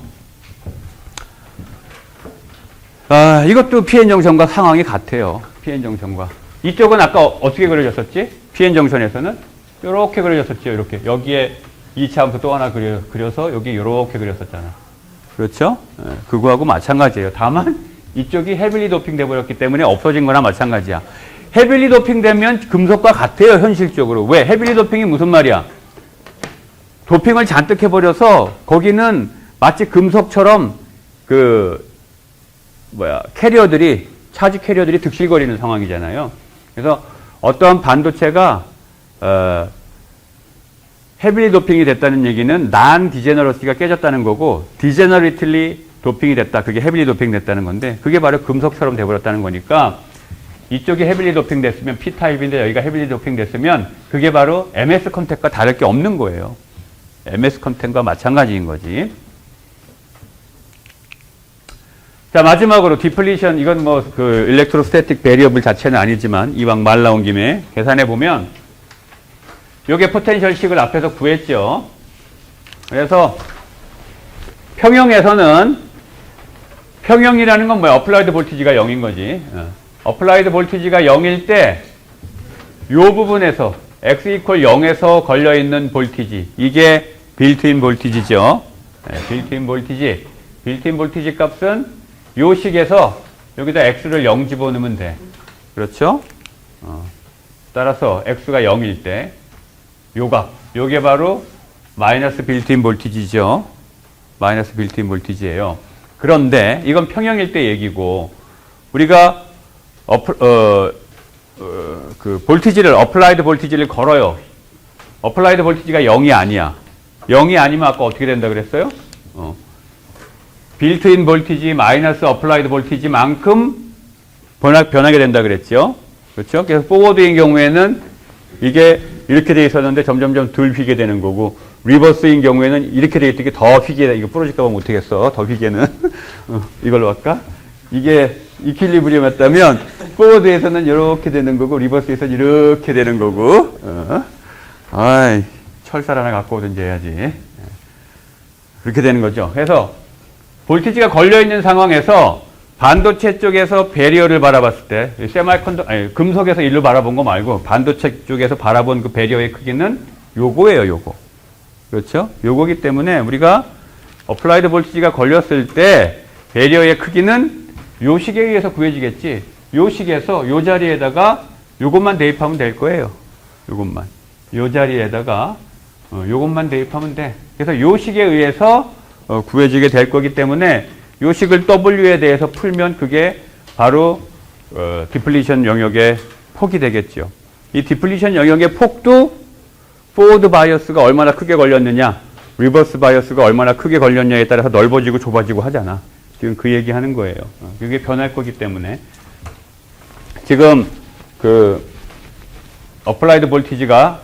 이것도 PN 정션과 상황이 같아요. PN 정션과. 이쪽은 아까 어떻게 그려졌었지? PN 정션에서는 이렇게 그려졌었죠. 이렇게. 여기에 2차 함수 또 하나 그려서 여기 이렇게 그렸었잖아. 그렇죠? 그거하고 마찬가지예요. 다만 이쪽이 헤빌리 도핑 돼버렸기 때문에 없어진 거나 마찬가지야. 헤빌리 도핑 되면 금속과 같아요. 현실적으로. 왜? 헤빌리 도핑이 무슨 말이야? 도핑을 잔뜩 해버려서 거기는 마치 금속처럼 차지 캐리어들이 득실거리는 상황이잖아요. 그래서 어떠한 반도체가 헤빌리 도핑이 됐다는 얘기는 난 디제너러시가 깨졌다는 거고 디제너리틀리 도핑이 됐다. 그게 헤빌리 도핑 됐다는 건데 그게 바로 금속처럼 돼버렸다는 거니까 이쪽이 헤빌리 도핑 됐으면 P타입인데 여기가 헤빌리 도핑 됐으면 그게 바로 MS 컨택과 다를 게 없는 거예요. MS 컨택과 마찬가지인 거지. 자, 마지막으로 디플리션, 이건 뭐 그 일렉트로스태틱 베리어블 자체는 아니지만 이왕 말 나온 김에 계산해 보면 요게 포텐셜식을 앞에서 구했죠. 그래서 평형이라는 건 뭐야? 어플라이드 볼티지가 0인 거지. 어플라이드 볼티지가 0일 때 이 부분에서 x 이퀄 0에서 걸려있는 볼티지, 이게 빌트인 볼티지죠. 빌트인 볼티지. 빌트인 볼티지 값은 요 식에서 여기다 x를 0 집어넣으면 돼. 그렇죠? 따라서 x가 0일 때 요 값, 요게 바로 마이너스 빌트인 볼티지죠. 마이너스 빌트인 볼티지예요. 그런데 이건 평형일 때 얘기고, 우리가 그 볼티지를, 어플라이드 볼티지를 걸어요. 어플라이드 볼티지가 0이 아니야. 0이 아니면 아까 어떻게 된다 그랬어요? 빌트인 볼티지 마이너스 어플라이드 볼티지만큼 변하게 된다 그랬죠. 그렇죠? 그래서 포워드인 경우에는 이게 이렇게 돼 있었는데 점점점 덜 휘게 되는 거고, 리버스인 경우에는 이렇게 돼 있던 게 더 휘게, 이거 부러질까 봐 못하겠어. 더 휘게는. 이걸로 할까? 이게 이퀄리브리엄이었다면 포워드에서는 이렇게 되는 거고, 리버스에서는 이렇게 되는 거고. 아이, 철살 하나 갖고 오든지 해야지. 그렇게 되는 거죠. 그래서 볼티지가 걸려있는 상황에서 반도체 쪽에서 배리어를 바라봤을 때, 금속에서 일로 바라본 거 말고 반도체 쪽에서 바라본 그 배리어의 크기는 요거예요, 요거. 그렇죠? 요거기 때문에 우리가 어플라이드 볼티지가 걸렸을 때 배리어의 크기는 요 식에 의해서 구해지겠지. 요 식에서 요 자리에다가 요것만 대입하면 될 거예요. 요것만. 요 자리에다가 요것만 대입하면 돼. 그래서 요 식에 의해서 구해지게 될 거기 때문에 요 식을 W에 대해서 풀면 그게 바로 디플리션 영역의 폭이 되겠죠. 이 디플리션 영역의 폭도 포워드 바이어스가 얼마나 크게 걸렸느냐, 리버스 바이어스가 얼마나 크게 걸렸냐에 따라서 넓어지고 좁아지고 하잖아. 지금 그 얘기 하는 거예요. 그게 변할 거기 때문에. 지금 그 어플라이드 볼티지가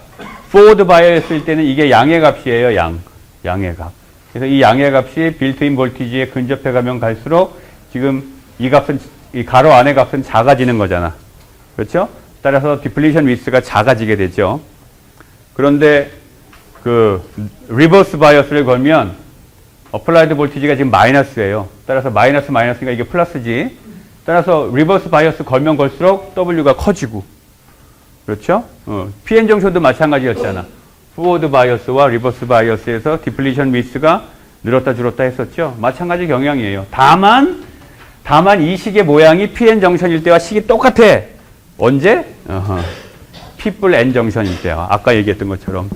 포워드 바이어스일 때는 이게 양의 값이에요. 양의 값. 그래서 이 양의 값이 빌트인 볼티지에 근접해 가면 갈수록 지금 이 값은, 이 가로 안의 값은 작아지는 거잖아. 그렇죠? 따라서 디플리션 위스가 작아지게 되죠. 그런데 그 리버스 바이어스를 걸면 어플라이드 볼티지가 지금 마이너스예요. 따라서 마이너스니까 이게 플러스지. 따라서 리버스 바이어스 걸면 걸수록 W가 커지고. 그렇죠? PN 정션도 마찬가지였잖아. 포워드 바이어스와 리버스 바이어스에서 디플리션 위스가 늘었다 줄었다 했었죠. 마찬가지 경향이에요. 다만 이 식의 모양이 PN 정션일 때와 식이 똑같아. 언제? P뿔 N 정션일 때와. 아까 얘기했던 것처럼.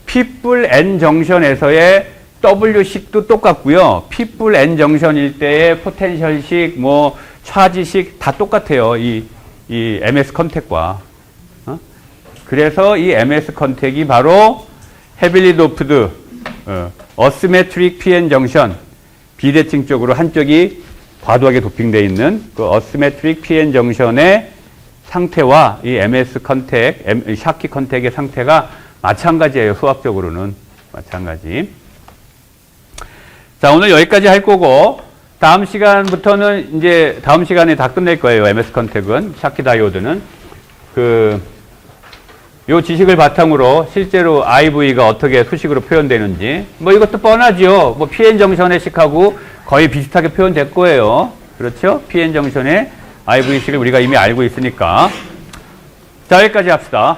P뿔 N 정션에서의 W식도 똑같고요. P뿔 N 정션일 때의 포텐셜식, 뭐 차지식 다 똑같아요. 이 MS 컨택과. 그래서 이 MS 컨택이 바로 헤빌리 도프드 어스메트릭 PN 정션, 비대칭 쪽으로 한쪽이 과도하게 도핑되어 있는 그 어스메트릭 PN 정션의 상태와 이 MS 컨택, 샤키 컨택의 상태가 마찬가지예요. 수학적으로는 마찬가지. 자, 오늘 여기까지 할 거고, 다음 시간부터는 이제 다음 시간에 다 끝낼 거예요. MS 컨택은, 샤키 다이오드는. 요 지식을 바탕으로 실제로 IV가 어떻게 수식으로 표현되는지, 뭐 이것도 뻔하죠. 뭐 PN 정션의 식하고 거의 비슷하게 표현될 거예요. 그렇죠? PN 정션의 IV식을 우리가 이미 알고 있으니까. 자, 여기까지 합시다.